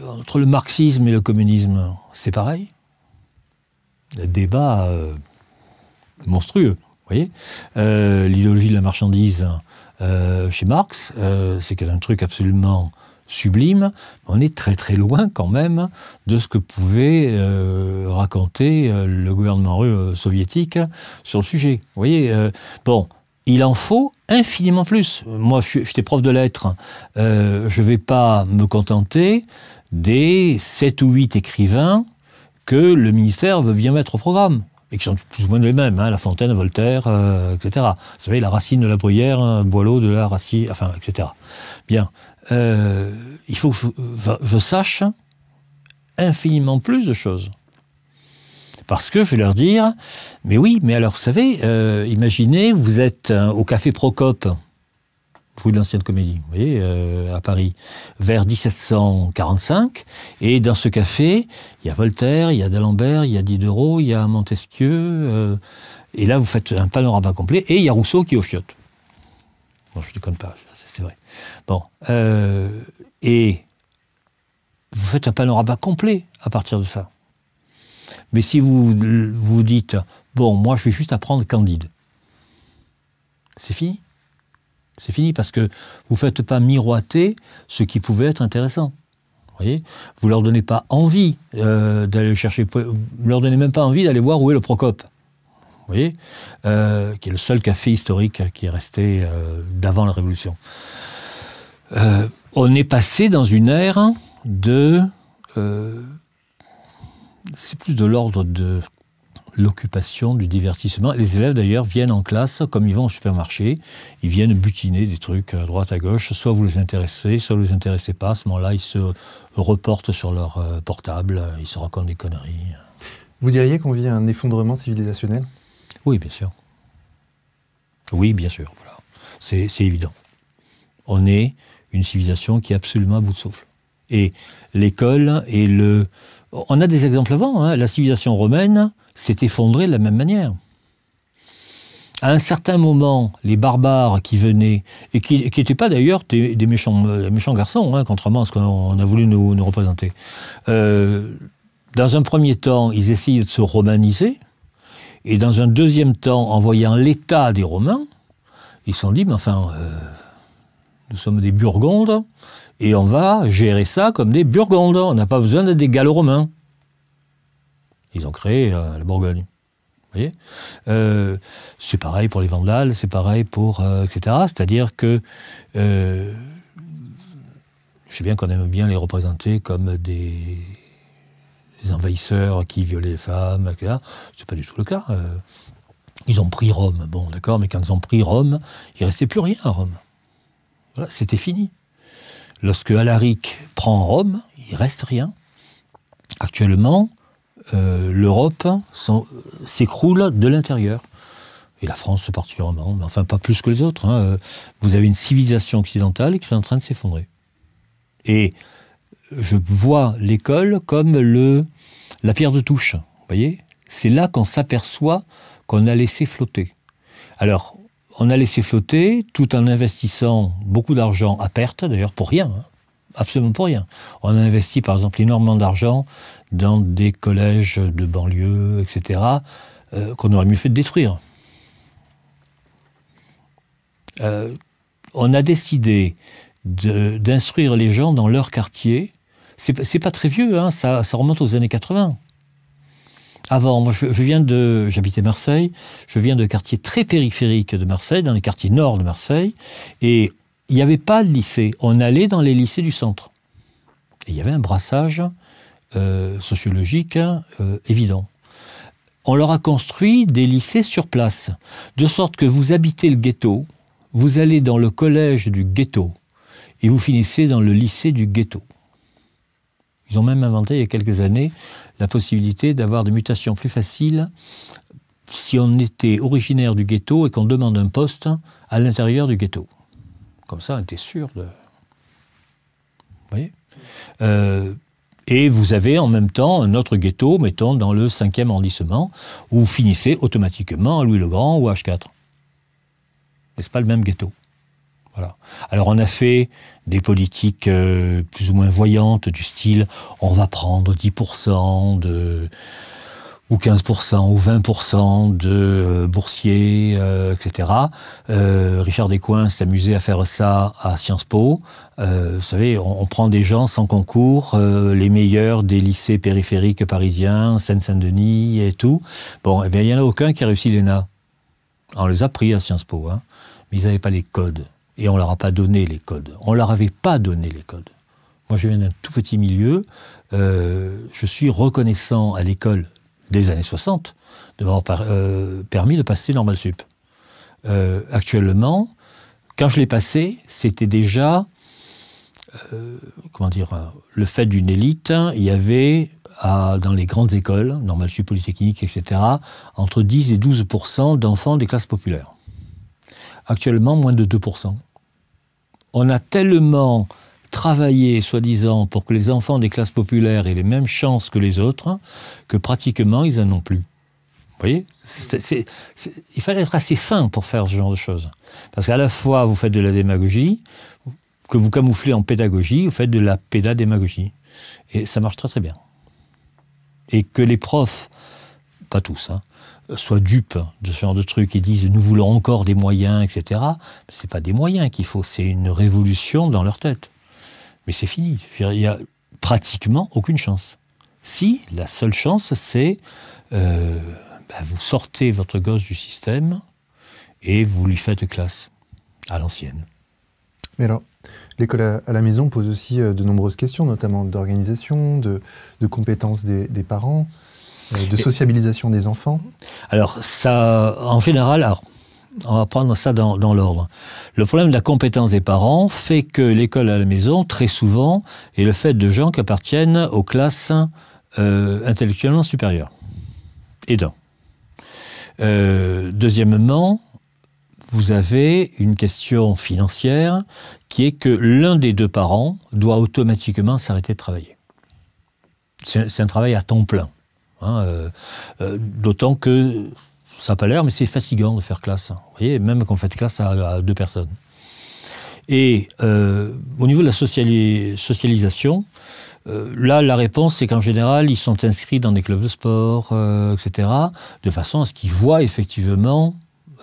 entre le marxisme et le communisme, c'est pareil. Le débat monstrueux, vous voyez. L'idéologie de la marchandise chez Marx, c'est un truc absolument sublime. On est très très loin quand même de ce que pouvait raconter le gouvernement soviétique sur le sujet. Vous voyez, bon. Il en faut infiniment plus. Moi, j'étais prof de lettres. Je ne vais pas me contenter des 7 ou 8 écrivains que le ministère veut bien mettre au programme. Et qui sont plus ou moins les mêmes. La Fontaine, Voltaire, etc. Vous savez, la Racine de la Bruyère, Boileau de la Racine, enfin, etc. Bien. Il faut que je sache infiniment plus de choses. Parce que je vais leur dire, mais oui, mais alors vous savez, imaginez, vous êtes au café Procope, rue de l'Ancienne Comédie, vous voyez, à Paris, vers 1745, et dans ce café, il y a Voltaire, il y a d'Alembert, il y a Diderot, il y a Montesquieu, et là vous faites un panorama complet, et il y a Rousseau qui est au chiottes. Bon, je ne déconne pas, c'est vrai. Bon, et vous faites un panorama complet à partir de ça. Mais si vous vous dites, bon, moi je vais juste apprendre Candide, c'est fini. C'est fini parce que vous ne faites pas miroiter ce qui pouvait être intéressant. Vous voyez, vous ne leur donnez pas envie d'aller chercher, vous ne leur donnez même pas envie d'aller voir où est le Procope. Vous voyez, qui est le seul café historique qui est resté d'avant la Révolution. On est passé dans une ère de... c'est plus de l'ordre de l'occupation, du divertissement. Les élèves, d'ailleurs, viennent en classe, comme ils vont au supermarché, ils viennent butiner des trucs à droite, à gauche. Soit vous les intéressez, soit vous les intéressez pas. À ce moment-là, ils se reportent sur leur portable, ils se racontent des conneries. Vous diriez qu'on vit un effondrement civilisationnel ? Oui, bien sûr. Oui, bien sûr. Voilà. C'est évident. On est une civilisation qui est absolument à bout de souffle. Et l'école et le... On a des exemples avant. La civilisation romaine s'est effondrée de la même manière. À un certain moment, les barbares qui venaient, et qui n'étaient pas d'ailleurs des méchants garçons, contrairement à ce qu'on a voulu nous représenter, dans un premier temps, ils essayaient de se romaniser, et dans un deuxième temps, en voyant l'état des Romains, Ils se sont dit, mais enfin, nous sommes des Burgondes, et on va gérer ça comme des Burgondes. On n'a pas besoin d'être des Gallo-Romains. Ils ont créé la Bourgogne. Vous voyez, c'est pareil pour les Vandales, c'est pareil pour... etc. C'est-à-dire que... je sais bien qu'on aime bien les représenter comme des envahisseurs qui violaient les femmes, etc. C'est pas du tout le cas. Ils ont pris Rome, bon, d'accord, mais quand ils ont pris Rome, il ne restait plus rien à Rome. Voilà, c'était fini. Lorsque Alaric prend Rome, il ne reste rien. Actuellement, l'Europe s'écroule de l'intérieur. Et la France particulièrement, mais enfin pas plus que les autres. Hein. Vous avez une civilisation occidentale qui est en train de s'effondrer. Et je vois l'école comme la pierre de touche. Vous voyez, c'est là qu'on s'aperçoit qu'on a laissé flotter. Alors, on a laissé flotter tout en investissant beaucoup d'argent à perte, d'ailleurs pour rien, hein, absolument pour rien. On a investi par exemple énormément d'argent dans des collèges de banlieue, etc., qu'on aurait mieux fait de détruire. On a décidé d'instruire les gens dans leur quartier. C'est pas très vieux, hein, ça remonte aux années 80. Avant, moi, j'habitais Marseille, je viens de quartiers très périphériques de Marseille, dans les quartiers nord de Marseille, et il n'y avait pas de lycée. On allait dans les lycées du centre. Et il y avait un brassage sociologique évident. On leur a construit des lycées sur place, de sorte que vous habitez le ghetto, vous allez dans le collège du ghetto, et vous finissez dans le lycée du ghetto. Ils ont même inventé, il y a quelques années, la possibilité d'avoir des mutations plus faciles si on était originaire du ghetto et qu'on demande un poste à l'intérieur du ghetto. Comme ça, on était sûr de... Vous voyez ? Et vous avez en même temps un autre ghetto, mettons dans le 5e arrondissement, où vous finissez automatiquement à Louis-le-Grand ou à H4. Mais ce n'est pas le même ghetto. Voilà. Alors on a fait des politiques plus ou moins voyantes du style on va prendre 10% ou 15% ou 20% de boursiers, etc. Richard Descoings s'est amusé à faire ça à Sciences Po. Vous savez, on prend des gens sans concours, les meilleurs des lycées périphériques parisiens, Seine-Saint-Denis et tout. Bon, eh bien, il n'y en a aucun qui a réussi l'ENA. On les a pris à Sciences Po, hein, mais ils n'avaient pas les codes. Et on ne leur a pas donné les codes. On ne leur avait pas donné les codes. Moi, je viens d'un tout petit milieu. Je suis reconnaissant à l'école des années 60 de m'avoir permis de passer Normal Sup. Actuellement, quand je l'ai passé, c'était déjà, le fait d'une élite. Il y avait, dans les grandes écoles, Normal Sup, Polytechnique, etc., entre 10 et 12% d'enfants des classes populaires. Actuellement, moins de 2%. On a tellement travaillé, soi-disant, pour que les enfants des classes populaires aient les mêmes chances que les autres, que pratiquement, ils n'en ont plus. Vous voyez ? Il fallait être assez fin pour faire ce genre de choses. Parce qu'à la fois, vous faites de la démagogie, que vous camouflez en pédagogie, vous faites de la pédadémagogie. Et ça marche très très bien. Et que les profs, pas tous, hein, soient dupes de ce genre de trucs et disent « nous voulons encore des moyens », etc. Ce n'est pas des moyens qu'il faut, c'est une révolution dans leur tête. Mais c'est fini. Il n'y a pratiquement aucune chance. Si, la seule chance, c'est vous sortez votre gosse du système et vous lui faites classe, à l'ancienne. Mais alors, l'école à la maison pose aussi de nombreuses questions, notamment d'organisation, de compétences des parents, de sociabilisation des enfants. Alors, ça, en général, on va prendre ça dans l'ordre. Le problème de la compétence des parents fait que l'école à la maison, très souvent, est le fait de gens qui appartiennent aux classes intellectuellement supérieures. Et d'un. Deuxièmement, vous avez une question financière qui est que l'un des deux parents doit automatiquement s'arrêter de travailler. C'est un travail à temps plein. Hein, d'autant que ça n'a pas l'air, mais c'est fatigant de faire classe. Vous voyez, même quand on fait classe à 2 personnes. Et au niveau de la socialisation, là, la réponse, c'est qu'en général, ils sont inscrits dans des clubs de sport, etc., de façon à ce qu'ils voient effectivement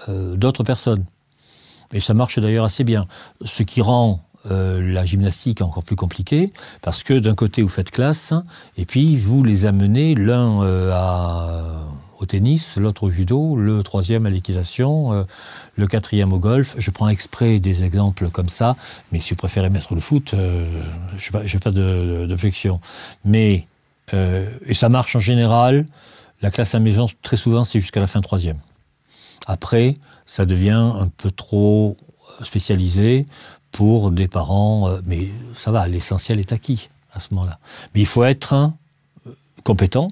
d'autres personnes. Et ça marche d'ailleurs assez bien. Ce qui rend la gymnastique encore plus compliquée, parce que d'un côté vous faites classe, et puis vous les amenez l'un au tennis, l'autre au judo, le troisième à l'équitation, le quatrième au golf. Je prends exprès des exemples comme ça, mais si vous préférez mettre le foot, je n'ai pas d'objection. Mais, et ça marche en général, la classe à la maison, très souvent, c'est jusqu'à la fin troisième. Après, ça devient un peu trop spécialisé pour des parents, mais ça va, l'essentiel est acquis à ce moment-là. Mais il faut être compétent,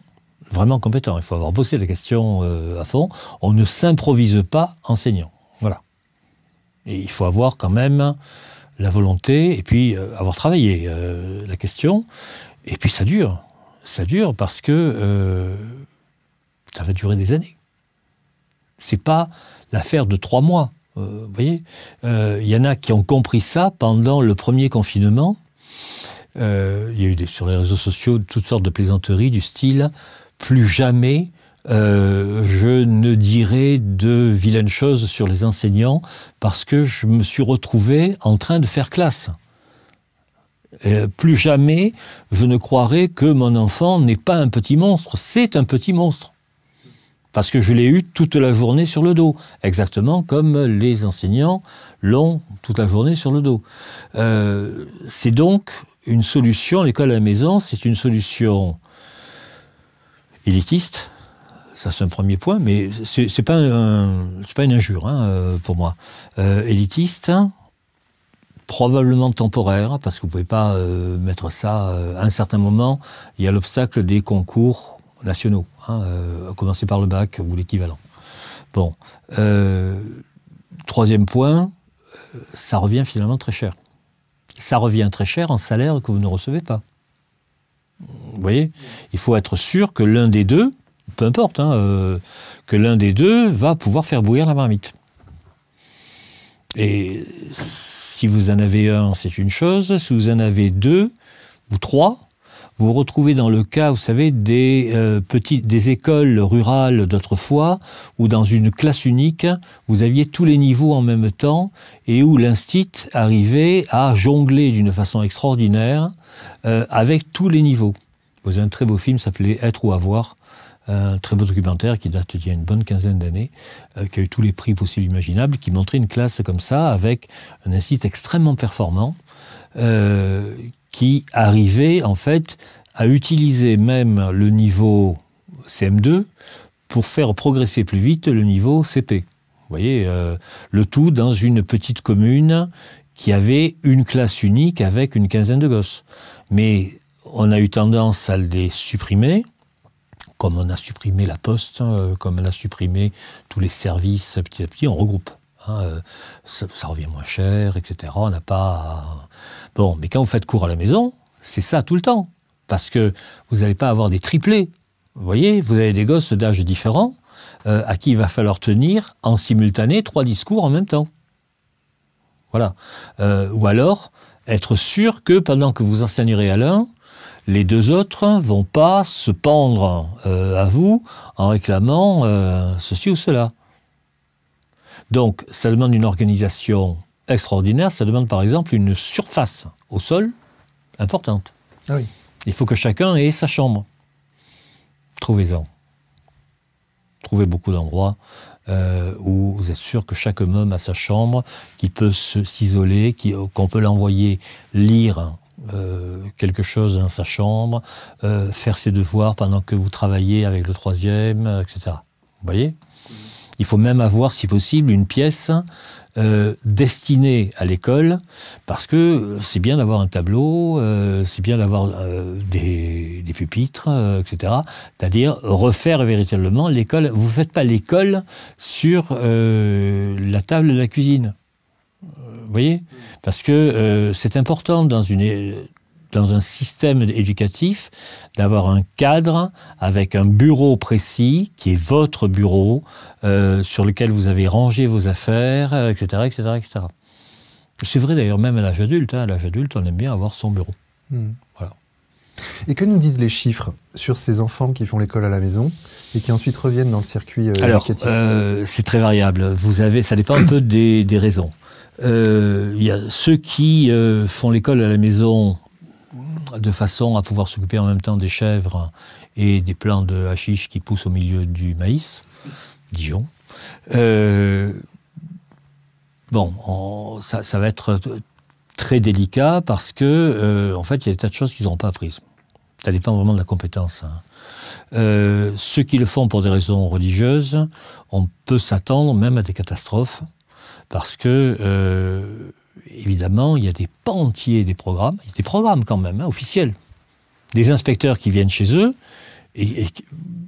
vraiment compétent. Il faut avoir bossé la question à fond. On ne s'improvise pas enseignant. Voilà. Et il faut avoir quand même la volonté et puis avoir travaillé la question. Et puis ça dure. Ça dure parce que ça va durer des années. C'est pas l'affaire de 3 mois. Vous voyez, y en a qui ont compris ça pendant le premier confinement. Il y a eu sur les réseaux sociaux toutes sortes de plaisanteries du style « Plus jamais je ne dirai de vilaines choses sur les enseignants parce que je me suis retrouvé en train de faire classe. Plus jamais je ne croirai que mon enfant n'est pas un petit monstre, c'est un petit monstre. » Parce que je l'ai eu toute la journée sur le dos, exactement comme les enseignants l'ont toute la journée sur le dos. C'est donc une solution, l'école à la maison, c'est une solution élitiste, ça c'est un premier point, mais c'est pas une injure pour moi. Élitiste, probablement temporaire, parce que vous ne pouvez pas mettre ça à un certain moment, il y a l'obstacle des concours nationaux, à commencer par le bac ou l'équivalent. Bon. Troisième point, ça revient finalement très cher. Ça revient très cher en salaire que vous ne recevez pas. Vous voyez, il faut être sûr que l'un des deux, peu importe, que l'un des deux va pouvoir faire bouillir la marmite. Et si vous en avez un, c'est une chose. Si vous en avez 2 ou 3, vous vous retrouvez dans le cas, vous savez, des écoles rurales d'autrefois, où dans une classe unique, vous aviez tous les niveaux en même temps, et où l'instit arrivait à jongler d'une façon extraordinaire avec tous les niveaux. Vous avez un très beau film, s'appelait « Être ou avoir », un très beau documentaire qui date d'il y a une bonne quinzaine d'années, qui a eu tous les prix possibles et imaginables, qui montrait une classe comme ça, avec un instit extrêmement performant, qui arrivait en fait à utiliser même le niveau CM2 pour faire progresser plus vite le niveau CP. Vous voyez, le tout dans une petite commune qui avait une classe unique avec une quinzaine de gosses. Mais on a eu tendance à les supprimer, comme on a supprimé la poste, comme on a supprimé tous les services, petit à petit, on regroupe. Ça revient moins cher, etc. On n'a pas... Bon, mais quand vous faites cours à la maison, c'est ça tout le temps. Parce que vous n'allez pas avoir des triplés. Vous voyez, vous avez des gosses d'âge différents à qui il va falloir tenir en simultané 3 discours en même temps. Voilà. Ou alors, être sûr que pendant que vous enseignerez à l'un, les 2 autres ne vont pas se pendre à vous en réclamant ceci ou cela. Donc, ça demande une organisation extraordinaire. Ça demande, par exemple, une surface au sol importante. Ah oui. Il faut que chacun ait sa chambre. Trouvez-en. Trouvez beaucoup d'endroits où vous êtes sûr que chaque môme a sa chambre, qu'il peut s'isoler, qu'on peut l'envoyer lire quelque chose dans sa chambre, faire ses devoirs pendant que vous travaillez avec le troisième, etc. Vous voyez ? Il faut même avoir, si possible, une pièce destinée à l'école, parce que c'est bien d'avoir un tableau, c'est bien d'avoir des pupitres, etc. C'est-à-dire refaire véritablement l'école. Vous ne faites pas l'école sur la table de la cuisine. Vous voyez ? Parce que c'est important dans un système éducatif, d'avoir un cadre avec un bureau précis, qui est votre bureau, sur lequel vous avez rangé vos affaires, etc., etc., etc. C'est vrai d'ailleurs même à l'âge adulte. À l'âge adulte, on aime bien avoir son bureau. Voilà. Et que nous disent les chiffres sur ces enfants qui font l'école à la maison et qui ensuite reviennent dans le circuit éducatif ? C'est très variable. Ça dépend un peu des raisons. Il y a ceux qui font l'école à la maison de façon à pouvoir s'occuper en même temps des chèvres et des plants de hashish qui poussent au milieu du maïs, Dijon. Ça va être très délicat parce que, en fait, il y a des tas de choses qu'ils n'auront pas apprises. Ça dépend vraiment de la compétence. Ceux qui le font pour des raisons religieuses, on peut s'attendre même à des catastrophes parce que, évidemment, il y a des pans entiers des programmes, il y a des programmes quand même, officiels, des inspecteurs qui viennent chez eux et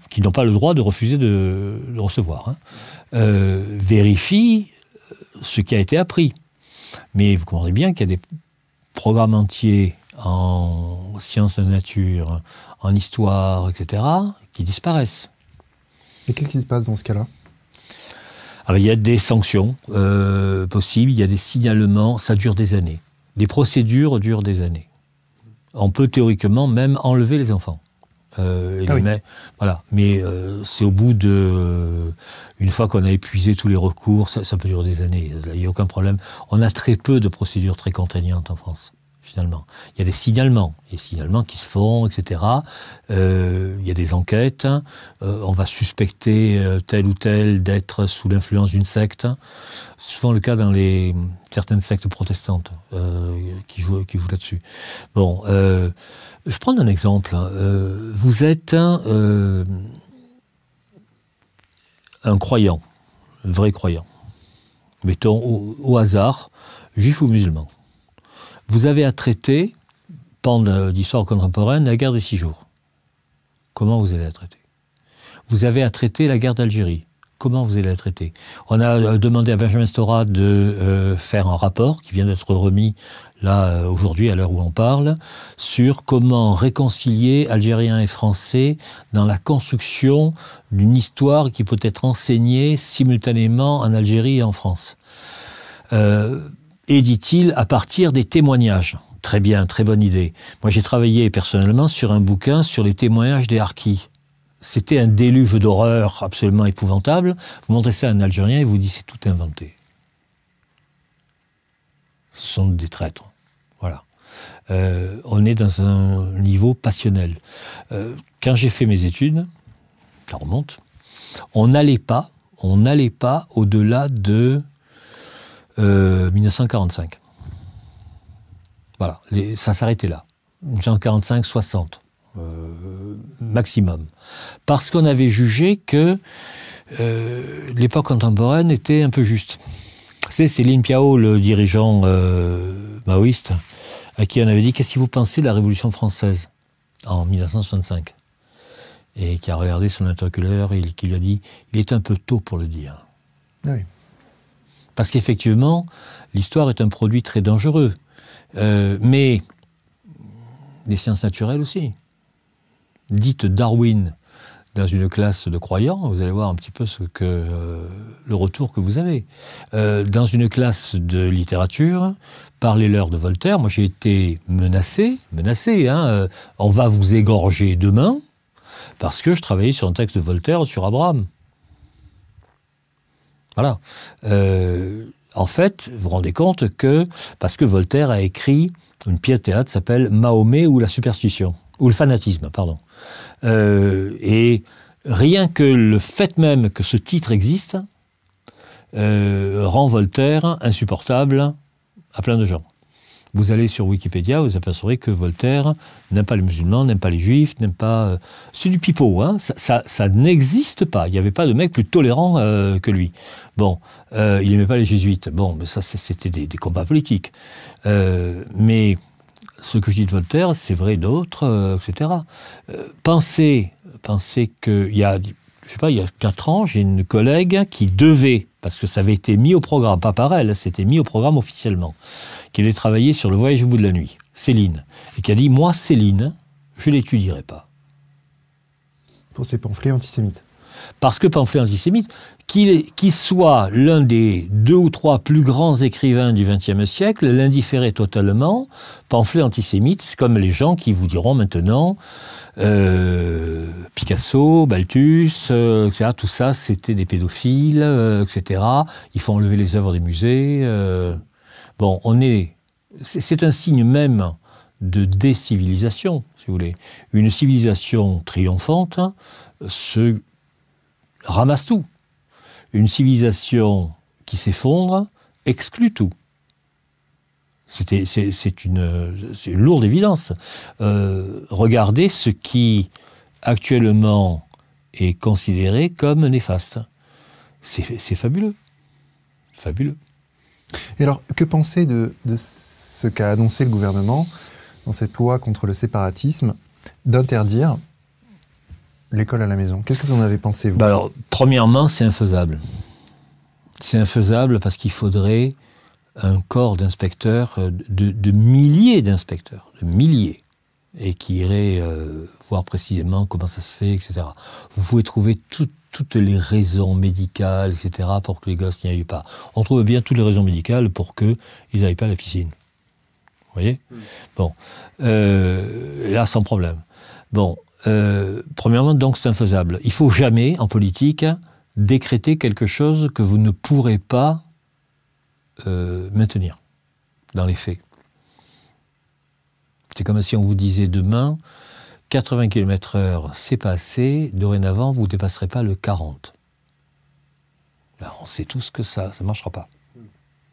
qui n'ont pas le droit de refuser de recevoir, vérifient ce qui a été appris. Mais vous comprenez bien qu'il y a des programmes entiers en sciences de la nature, en histoire, etc., qui disparaissent. Et qu'est-ce qui se passe dans ce cas-là ? Alors, il y a des sanctions possibles, il y a des signalements, ça dure des années. Les procédures durent des années. On peut théoriquement même enlever les enfants. Voilà. Mais c'est au bout de... une fois qu'on a épuisé tous les recours, ça peut durer des années, il n'y a aucun problème. On a très peu de procédures très contraignantes en France, finalement. Il y a des signalements qui se font, etc. Il y a des enquêtes, on va suspecter tel ou tel d'être sous l'influence d'une secte. C'est souvent le cas dans certaines sectes protestantes qui jouent là-dessus. Bon... je vais prendre un exemple. Vous êtes un croyant, un vrai croyant. Mettons au hasard, juif ou musulman. Vous avez à traiter, pan d'histoire contemporaine, la guerre des 6 jours. Comment vous allez la traiter ? Vous avez à traiter la guerre d'Algérie. Comment vous allez la traiter ? On a demandé à Benjamin Stora de faire un rapport qui vient d'être remis là aujourd'hui, à l'heure où on parle, sur comment réconcilier Algériens et Français dans la construction d'une histoire qui peut être enseignée simultanément en Algérie et en France. Et dit-il, à partir des témoignages. Très bien, très bonne idée. Moi, j'ai travaillé personnellement sur un bouquin sur les témoignages des harkis. C'était un déluge d'horreur absolument épouvantable. Vous montrez ça à un Algérien et vous dites c'est tout inventé. Ce sont des traîtres. Voilà. On est dans un niveau passionnel. Quand j'ai fait mes études, ça remonte, on n'allait pas au-delà de 1945. Voilà, ça s'arrêtait là. 1945, 60. Maximum. Parce qu'on avait jugé que l'époque contemporaine était un peu juste. C'est Lin Piao, le dirigeant maoïste, à qui on avait dit « Qu'est-ce que vous pensez de la Révolution française ?» en 1965. Et qui a regardé son interlocuteur et qui lui a dit « Il est un peu tôt pour le dire. » Oui. Parce qu'effectivement, l'histoire est un produit très dangereux. Mais les sciences naturelles aussi. Dites Darwin dans une classe de croyants, vous allez voir un petit peu le retour que vous avez. Dans une classe de littérature, parlez-leur de Voltaire. Moi, j'ai été menacé, on va vous égorger demain, parce que je travaillais sur un texte de Voltaire sur Abraham. Voilà. En fait, vous vous rendez compte que, parce que Voltaire a écrit une pièce de théâtre qui s'appelle Mahomet ou la superstition, ou le fanatisme, pardon. Et rien que le fait même que ce titre existe rend Voltaire insupportable à plein de gens. Vous allez sur Wikipédia, vous apercevrez que Voltaire n'aime pas les musulmans, n'aime pas les juifs, n'aime pas... C'est du pipeau, hein. Ça n'existe pas. Il n'y avait pas de mec plus tolérant que lui. Bon, il n'aimait pas les jésuites. Bon, mais ça, c'était des combats politiques. Mais ce que je dis de Voltaire, c'est vrai d'autres, etc. Pensez qu'il y a... Je sais pas, il y a 4 ans, j'ai une collègue qui devait, parce que ça avait été mis au programme, pas par elle, c'était mis au programme officiellement, qui allait travailler sur le voyage au bout de la nuit, Céline, et qui a dit, moi, Céline, je ne l'étudierai pas. Pour ces pamphlets antisémites. Parce que pamphlet antisémite, qu'il soit l'un des 2 ou 3 plus grands écrivains du XXe siècle, l'indifférait totalement. Pamphlet antisémite, c'est comme les gens qui vous diront maintenant Picasso, Balthus, etc. Tout ça, c'était des pédophiles, etc. Il faut enlever les œuvres des musées. Bon, c'est un signe même de décivilisation, si vous voulez. Une civilisation triomphante se ramasse tout. Une civilisation qui s'effondre exclut tout. C'est une lourde évidence. Regardez ce qui, actuellement, est considéré comme néfaste. C'est fabuleux. Fabuleux. Et alors, que penser de ce qu'a annoncé le gouvernement dans cette loi contre le séparatisme, d'interdire l'école à la maison? Qu'est-ce que vous en avez pensé, vous? Alors, premièrement, c'est infaisable. C'est infaisable parce qu'il faudrait un corps d'inspecteurs, de milliers d'inspecteurs, de milliers, et qui iraient voir précisément comment ça se fait, etc. Vous pouvez trouver toutes les raisons médicales, etc., pour que les gosses n'y aillent pas. On trouve bien toutes les raisons médicales pour qu'ils n'aillent pas à la piscine. Vous voyez? Bon. Là, sans problème. Bon. Premièrement, donc, c'est infaisable. Il ne faut jamais, en politique, décréter quelque chose que vous ne pourrez pas maintenir dans les faits. C'est comme si on vous disait demain, 80 km/h, c'est pas assez, dorénavant, vous ne dépasserez pas le 40. Là, on sait tous que ça ne marchera pas.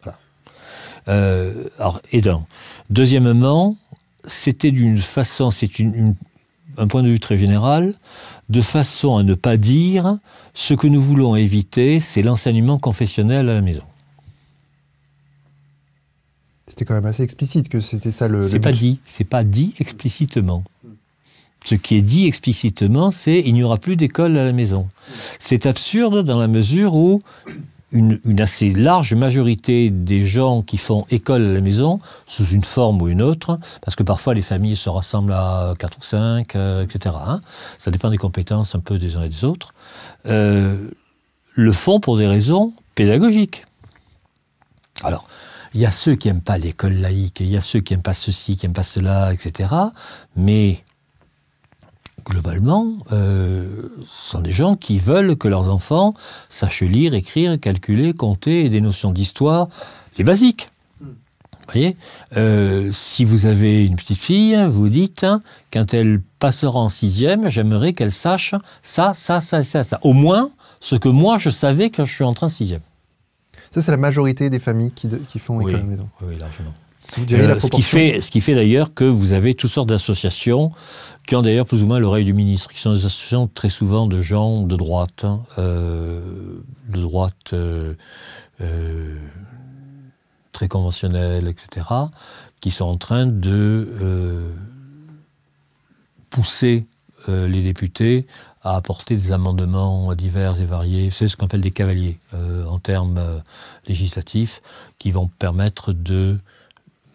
Voilà. Alors, et d'un. Deuxièmement, c'était d'une façon, c'est un point de vue très général, de façon à ne pas dire ce que nous voulons éviter, c'est l'enseignement confessionnel à la maison. C'était quand même assez explicite que c'était ça le but. C'est pas dit explicitement. Ce qui est dit explicitement, c'est il n'y aura plus d'école à la maison. C'est absurde dans la mesure où une assez large majorité des gens qui font école à la maison, sous une forme ou une autre, parce que parfois les familles se rassemblent à 4 ou 5, etc. Hein, ça dépend des compétences un peu des uns et des autres, le font pour des raisons pédagogiques. Alors, il y a ceux qui n'aiment pas l'école laïque, il y a ceux qui n'aiment pas ceci, qui n'aiment pas cela, etc. Mais globalement, ce sont des gens qui veulent que leurs enfants sachent lire, écrire, calculer, compter et des notions d'histoire, les basiques. Vous voyez, si vous avez une petite fille, vous dites, quand elle passera en 6e, j'aimerais qu'elle sache ça, ça, ça et ça, ça. Au moins, ce que moi, je savais quand je suis entré en 6e. Ça, c'est la majorité des familles qui font école à la maison. Oui, largement. Vous diriez la proportion... ce qui fait d'ailleurs que vous avez toutes sortes d'associations qui ont d'ailleurs plus ou moins l'oreille du ministre, qui sont des associations très souvent de gens de droite, très conventionnels, etc., qui sont en train de pousser les députés à apporter des amendements divers et variés. C'est ce qu'on appelle des cavaliers en termes législatifs, qui vont permettre de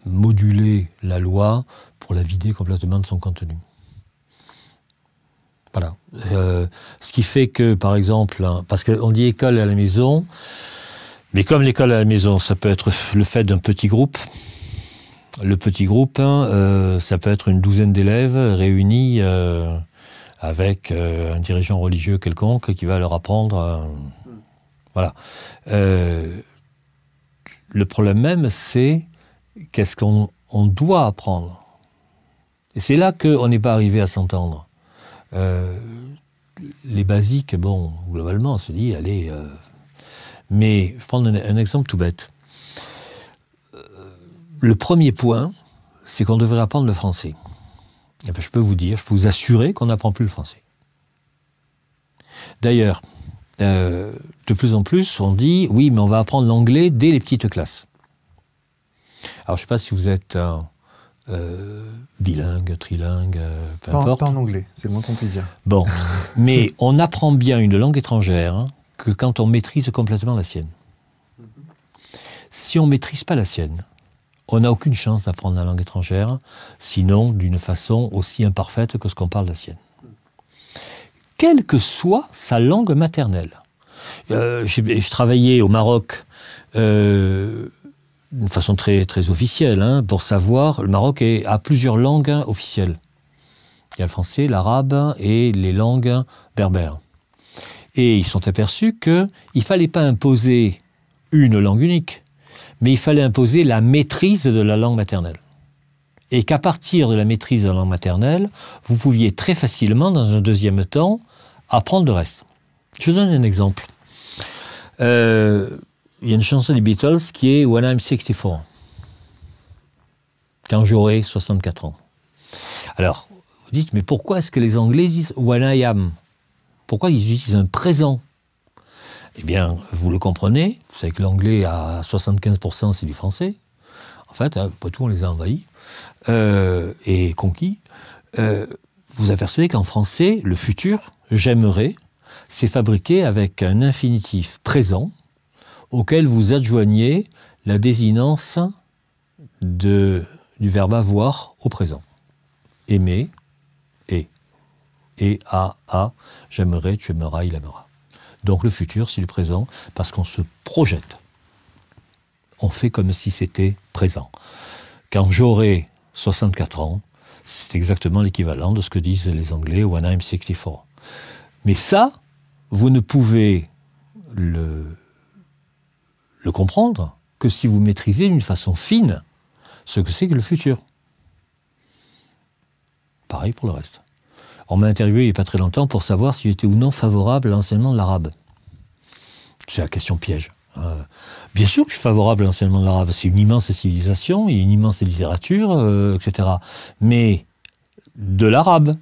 moduler la loi pour la vider complètement de son contenu. Voilà. Ce qui fait que, par exemple, parce qu'on dit école à la maison, mais comme l'école à la maison, ça peut être le fait d'un petit groupe. Le petit groupe, ça peut être une douzaine d'élèves réunis avec un dirigeant religieux quelconque qui va leur apprendre. Voilà. Le problème même, c'est qu'est-ce qu'on doit apprendre. Et c'est là qu'on n'est pas arrivé à s'entendre. Les basiques, bon, globalement, on se dit, allez... Mais je vais prendre un exemple tout bête. Le premier point, c'est qu'on devrait apprendre le français. Et bien, je peux vous assurer qu'on n'apprend plus le français. D'ailleurs, de plus en plus, on dit, oui, mais on va apprendre l'anglais dès les petites classes. Alors, je ne sais pas si vous êtes bilingue, trilingue, peu importe. Pas en anglais, c'est le moins qu'on puisse dire. Bon, mais on apprend bien une langue étrangère que quand on maîtrise complètement la sienne. Si on ne maîtrise pas la sienne, on n'a aucune chance d'apprendre la langue étrangère, sinon d'une façon aussi imparfaite que ce qu'on parle la sienne. Quelle que soit sa langue maternelle. Je travaillais au Maroc d'une façon très, très officielle, pour savoir, le Maroc a plusieurs langues officielles. Il y a le français, l'arabe et les langues berbères. Et ils sont aperçus qu'il ne fallait pas imposer une langue unique, mais il fallait imposer la maîtrise de la langue maternelle. Et qu'à partir de la maîtrise de la langue maternelle, vous pouviez très facilement, dans un deuxième temps, apprendre le reste. Je vous donne un exemple. Il y a une chanson des Beatles qui est « When I'm 64 », quand j'aurai 64 ans. Alors, vous dites, mais pourquoi est-ce que les Anglais disent « When I am » ? Pourquoi ils utilisent un présent ? Eh bien, vous le comprenez, vous savez que l'anglais à 75% c'est du français. En fait, pas tout, on les a envahis et conquis. Vous apercevez qu'en français, le futur, j'aimerais, c'est fabriqué avec un infinitif présent auquel vous adjoignez la désinence du verbe avoir au présent. Aimer, et a, j'aimerais, tu aimeras, il aimera. Donc le futur, c'est le présent, parce qu'on se projette. On fait comme si c'était présent. Quand j'aurai 64 ans, c'est exactement l'équivalent de ce que disent les Anglais « When I'm 64 ». Mais ça, vous ne pouvez le comprendre que si vous maîtrisez d'une façon fine ce que c'est que le futur. Pareil pour le reste. On m'a interviewé il n'y a pas très longtemps pour savoir si j'étais ou non favorable à l'enseignement de l'arabe. C'est la question piège. Bien sûr que je suis favorable à l'enseignement de l'arabe. C'est une immense civilisation, il y a une immense littérature, etc. Mais de l'arabe,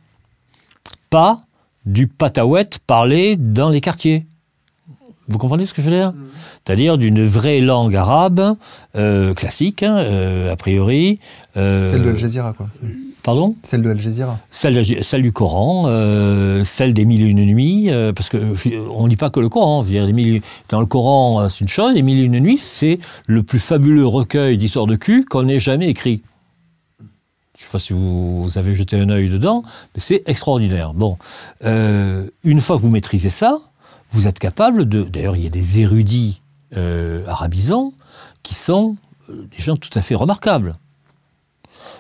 pas du pataouette parlé dans les quartiers. Vous comprenez ce que je veux dire ? C'est-à-dire d'une vraie langue arabe, classique, a priori. Celle de Al Jazeera, quoi. Pardon ? Celle de Al Jazeera. Celle du Coran, celle des Mille et une nuits, parce qu'on ne lit pas que le Coran. Je veux dire, dans le Coran, c'est une chose, les Mille et une nuits, c'est le plus fabuleux recueil d'histoires de cul qu'on ait jamais écrit. Je ne sais pas si vous avez jeté un œil dedans, mais c'est extraordinaire. Bon, une fois que vous maîtrisez ça, vous êtes capable de... D'ailleurs, il y a des érudits arabisants qui sont des gens tout à fait remarquables.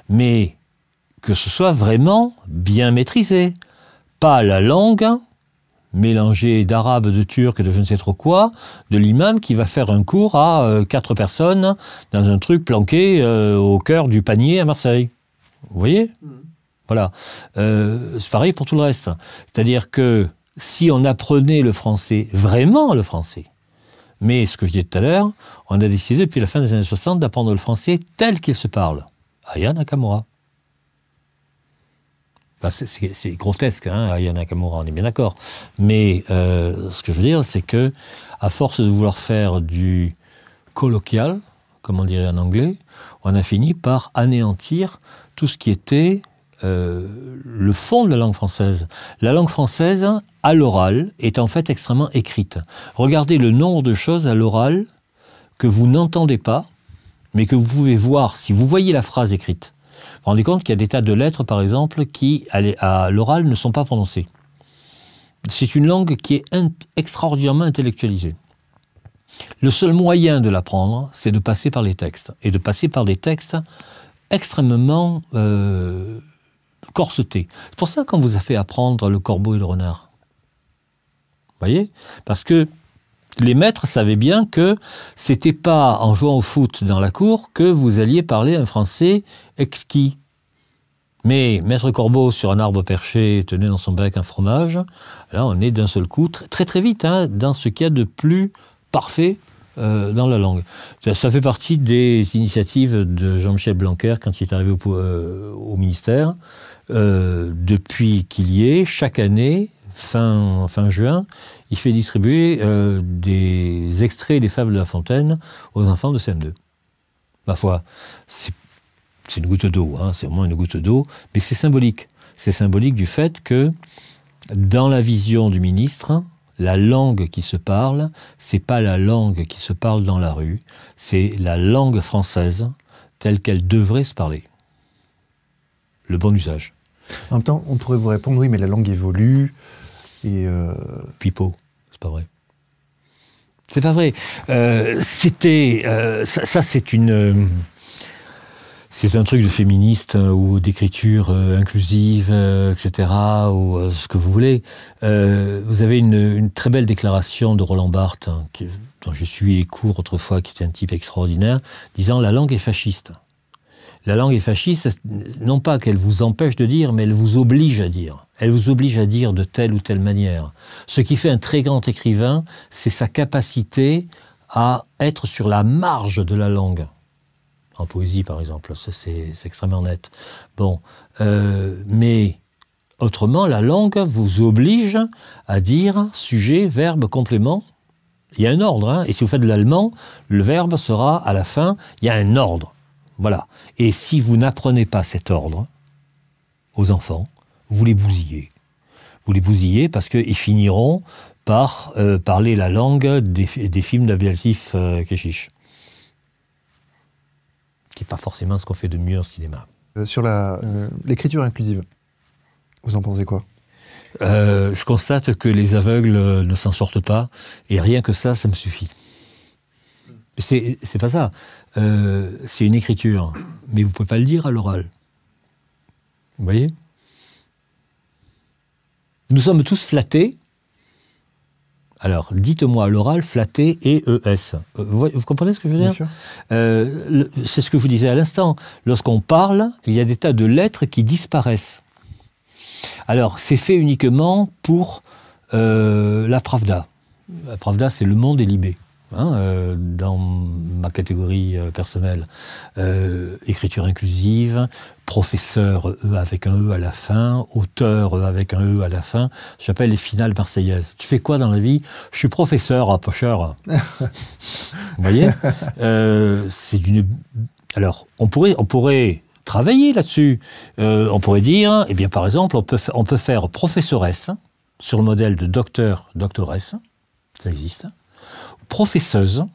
Mais que ce soit vraiment bien maîtrisé. Pas la langue mélangée d'arabe, de turc et de je ne sais trop quoi, de l'imam qui va faire un cours à 4 personnes dans un truc planqué au cœur du panier à Marseille. Vous voyez ? Voilà. C'est pareil pour tout le reste. C'est-à-dire que si on apprenait le français, vraiment le français, mais ce que je disais tout à l'heure, on a décidé depuis la fin des années 60 d'apprendre le français tel qu'il se parle. Aya Nakamura. Ben, c'est grotesque, hein, Aya Nakamura, on est bien d'accord. Mais ce que je veux dire, c'est que à force de vouloir faire du colloquial, comme on dirait en anglais, on a fini par anéantir tout ce qui était le fond de la langue française. La langue française, à l'oral, est en fait extrêmement écrite. Regardez le nombre de choses à l'oral que vous n'entendez pas, mais que vous pouvez voir si vous voyez la phrase écrite. Vous vous rendez compte qu'il y a des tas de lettres, par exemple, qui, à l'oral, ne sont pas prononcées. C'est une langue qui est extraordinairement intellectualisée. Le seul moyen de l'apprendre, c'est de passer par les textes. Et de passer par des textes extrêmement corsetés. C'est pour ça qu'on vous a fait apprendre le corbeau et le renard. Vous voyez ? Parce que les maîtres savaient bien que c'était pas en jouant au foot dans la cour que vous alliez parler un français exquis. Mais Maître Corbeau sur un arbre perché tenait dans son bec un fromage, là on est d'un seul coup, très très vite, hein, dans ce qu'il y a de plus parfait dans la langue. Ça fait partie des initiatives de Jean-Michel Blanquer quand il est arrivé au ministère. Depuis qu'il y est, chaque année, fin juin, il fait distribuer des extraits des Fables de La Fontaine aux enfants de CM2. Ma foi, c'est une goutte d'eau, hein, c'est vraiment une goutte d'eau, mais c'est symbolique. C'est symbolique du fait que, dans la vision du ministre, la langue qui se parle, c'est pas la langue qui se parle dans la rue, c'est la langue française telle qu'elle devrait se parler. Le bon usage. En même temps, on pourrait vous répondre, oui, mais la langue évolue, et... Pipeau, c'est pas vrai. C'est pas vrai. Ça c'est une... c'est un truc de féministe ou d'écriture inclusive, etc., ou ce que vous voulez. Vous avez une très belle déclaration de Roland Barthes, dont j'ai suivi les cours autrefois, qui était un type extraordinaire, disant « La langue est fasciste ». La langue est fasciste, non pas qu'elle vous empêche de dire, mais elle vous oblige à dire. Elle vous oblige à dire de telle ou telle manière. Ce qui fait un très grand écrivain, c'est sa capacité à être sur la marge de la langue. En poésie, par exemple, ça c'est extrêmement net. Bon, mais autrement, la langue vous oblige à dire sujet, verbe, complément. Il y a un ordre, hein, et si vous faites de l'allemand, le verbe sera à la fin, il y a un ordre. Voilà. Et si vous n'apprenez pas cet ordre aux enfants, vous les bousillez. Vous les bousillez parce qu'ils finiront par parler la langue des films d'Abdelatif Kechiche. Qui n'est pas forcément ce qu'on fait de mieux en cinéma. Sur l'écriture inclusive, vous en pensez quoi? Je constate que les aveugles ne s'en sortent pas, et rien que ça me suffit. C'est pas ça. C'est une écriture, mais vous ne pouvez pas le dire à l'oral. Vous voyez? Nous sommes tous flattés. Alors, dites-moi à l'oral, flatté et ES. Vous comprenez ce que je veux dire? Bien sûr. C'est ce que je vous disais à l'instant. Lorsqu'on parle, il y a des tas de lettres qui disparaissent. Alors, c'est fait uniquement pour la Pravda. La Pravda, c'est Le Monde et Libé. Hein, dans ma catégorie personnelle, écriture inclusive, professeur E avec un E à la fin, auteur E avec un E à la fin, j'appelle les finales marseillaises. Tu fais quoi dans la vie? Je suis professeur à pocheur. Vous voyez, c'est d'une... Alors, on pourrait travailler là-dessus. On pourrait dire, eh bien, par exemple, on peut faire professoresse sur le modèle de docteur, doctoresse, ça existe. Professeuse,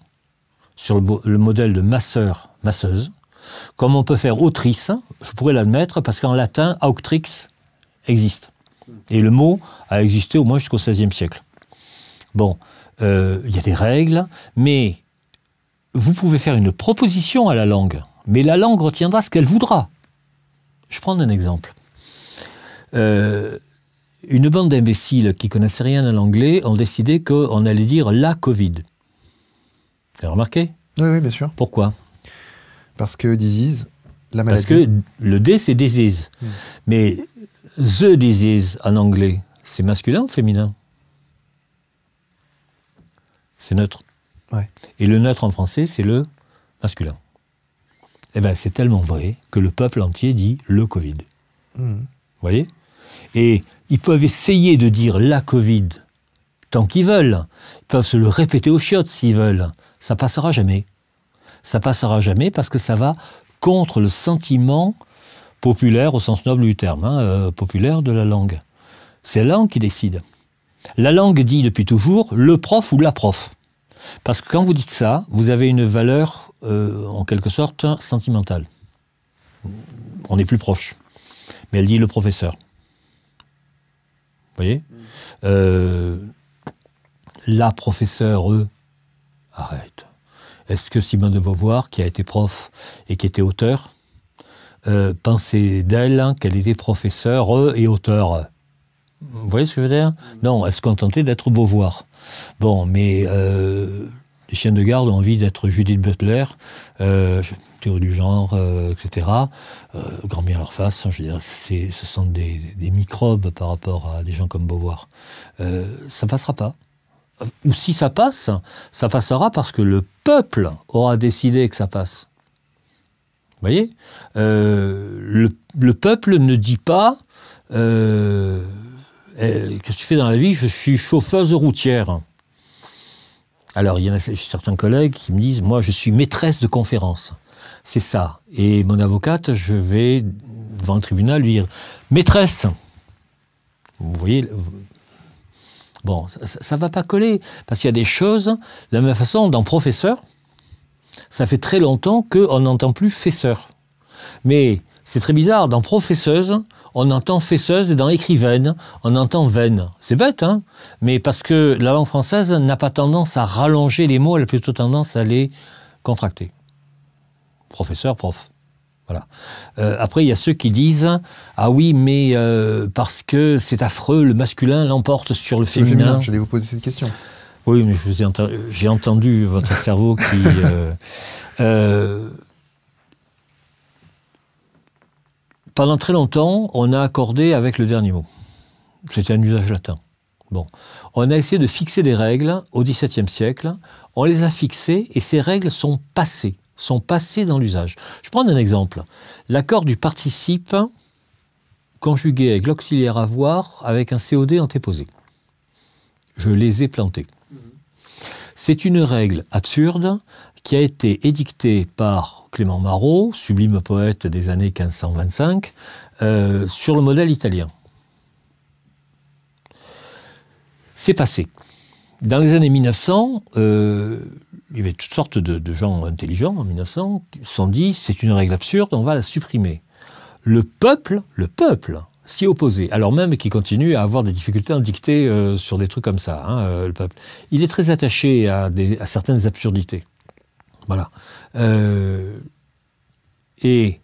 sur le modèle de masseur, masseuse, comme on peut faire autrice, je pourrais l'admettre, parce qu'en latin, auctrix existe. Et le mot a existé au moins jusqu'au XVIe siècle. Bon, il y a des règles, mais vous pouvez faire une proposition à la langue, mais la langue retiendra ce qu'elle voudra. Je prends un exemple. Une bande d'imbéciles qui ne connaissaient rien à l'anglais ont décidé qu'on allait dire la Covid. Vous avez remarqué? Oui, bien sûr. Pourquoi? Parce que disease, la maladie. Parce que le D, c'est disease. Mais the disease en anglais, c'est masculin ou féminin? C'est neutre. Ouais. Et le neutre en français, c'est le masculin. Eh bien, c'est tellement vrai que le peuple entier dit le Covid. Vous voyez? Et ils peuvent essayer de dire la Covid tant qu'ils veulent. Ils peuvent se le répéter aux chiottes s'ils veulent. Ça passera jamais. Ça passera jamais parce que ça va contre le sentiment populaire au sens noble du terme, populaire de la langue. C'est la langue qui décide. La langue dit depuis toujours le prof ou la prof. Parce que quand vous dites ça, vous avez une valeur en quelque sorte sentimentale. On est plus proche. Mais elle dit le professeur. Vous voyez? La professeure, arrête. Est-ce que Simone de Beauvoir, qui a été prof et qui était auteur, pensait d'elle qu'elle était professeure et auteur? Vous voyez ce que je veux dire? Non, elle se contentait d'être Beauvoir. Bon, mais les chiens de garde ont envie d'être Judith Butler, théorie du genre, etc. Grand bien leur face, je veux dire, ce sont des microbes par rapport à des gens comme Beauvoir. Ça ne passera pas. Ou si ça passe, ça passera parce que le peuple aura décidé que ça passe. Vous voyez? Le peuple ne dit pas qu'est-ce que tu fais dans la vie? Je suis chauffeuse routière. Alors, il y en a certains collègues qui me disent, moi, je suis maîtresse de conférence. C'est ça. Et mon avocate, je vais devant le tribunal lui dire, maîtresse. Vous voyez? Bon, ça ne va pas coller. Parce qu'il y a des choses, de la même façon, dans professeur, ça fait très longtemps qu'on n'entend plus fesseur. Mais c'est très bizarre, dans professeuse, on entend fesseuse, et dans écrivaine, on entend veine. C'est bête, hein? Mais parce que la langue française n'a pas tendance à rallonger les mots, elle a plutôt tendance à les contracter. Professeur, prof. Voilà. Après, il y a ceux qui disent « Ah oui, mais parce que c'est affreux, le masculin l'emporte sur le féminin. » J'allais vous poser cette question. Oui, mais j'ai entendu votre cerveau qui... pendant très longtemps, on a accordé avec le dernier mot. C'était un usage latin. Bon. On a essayé de fixer des règles au XVIIe siècle. On les a fixées et ces règles sont passées dans l'usage. Je prends un exemple. L'accord du participe conjugué avec l'auxiliaire avoir avec un COD antéposé. Je les ai plantés. C'est une règle absurde qui a été édictée par Clément Marot, sublime poète des années 1525, sur le modèle italien. C'est passé. Dans les années 1900, il y avait toutes sortes de gens intelligents en 1900 qui se sont dit c'est une règle absurde, on va la supprimer. Le peuple s'y opposait, alors même qu'il continue à avoir des difficultés à dicter sur des trucs comme ça, hein, le peuple. Il est très attaché à certaines absurdités. Voilà. Et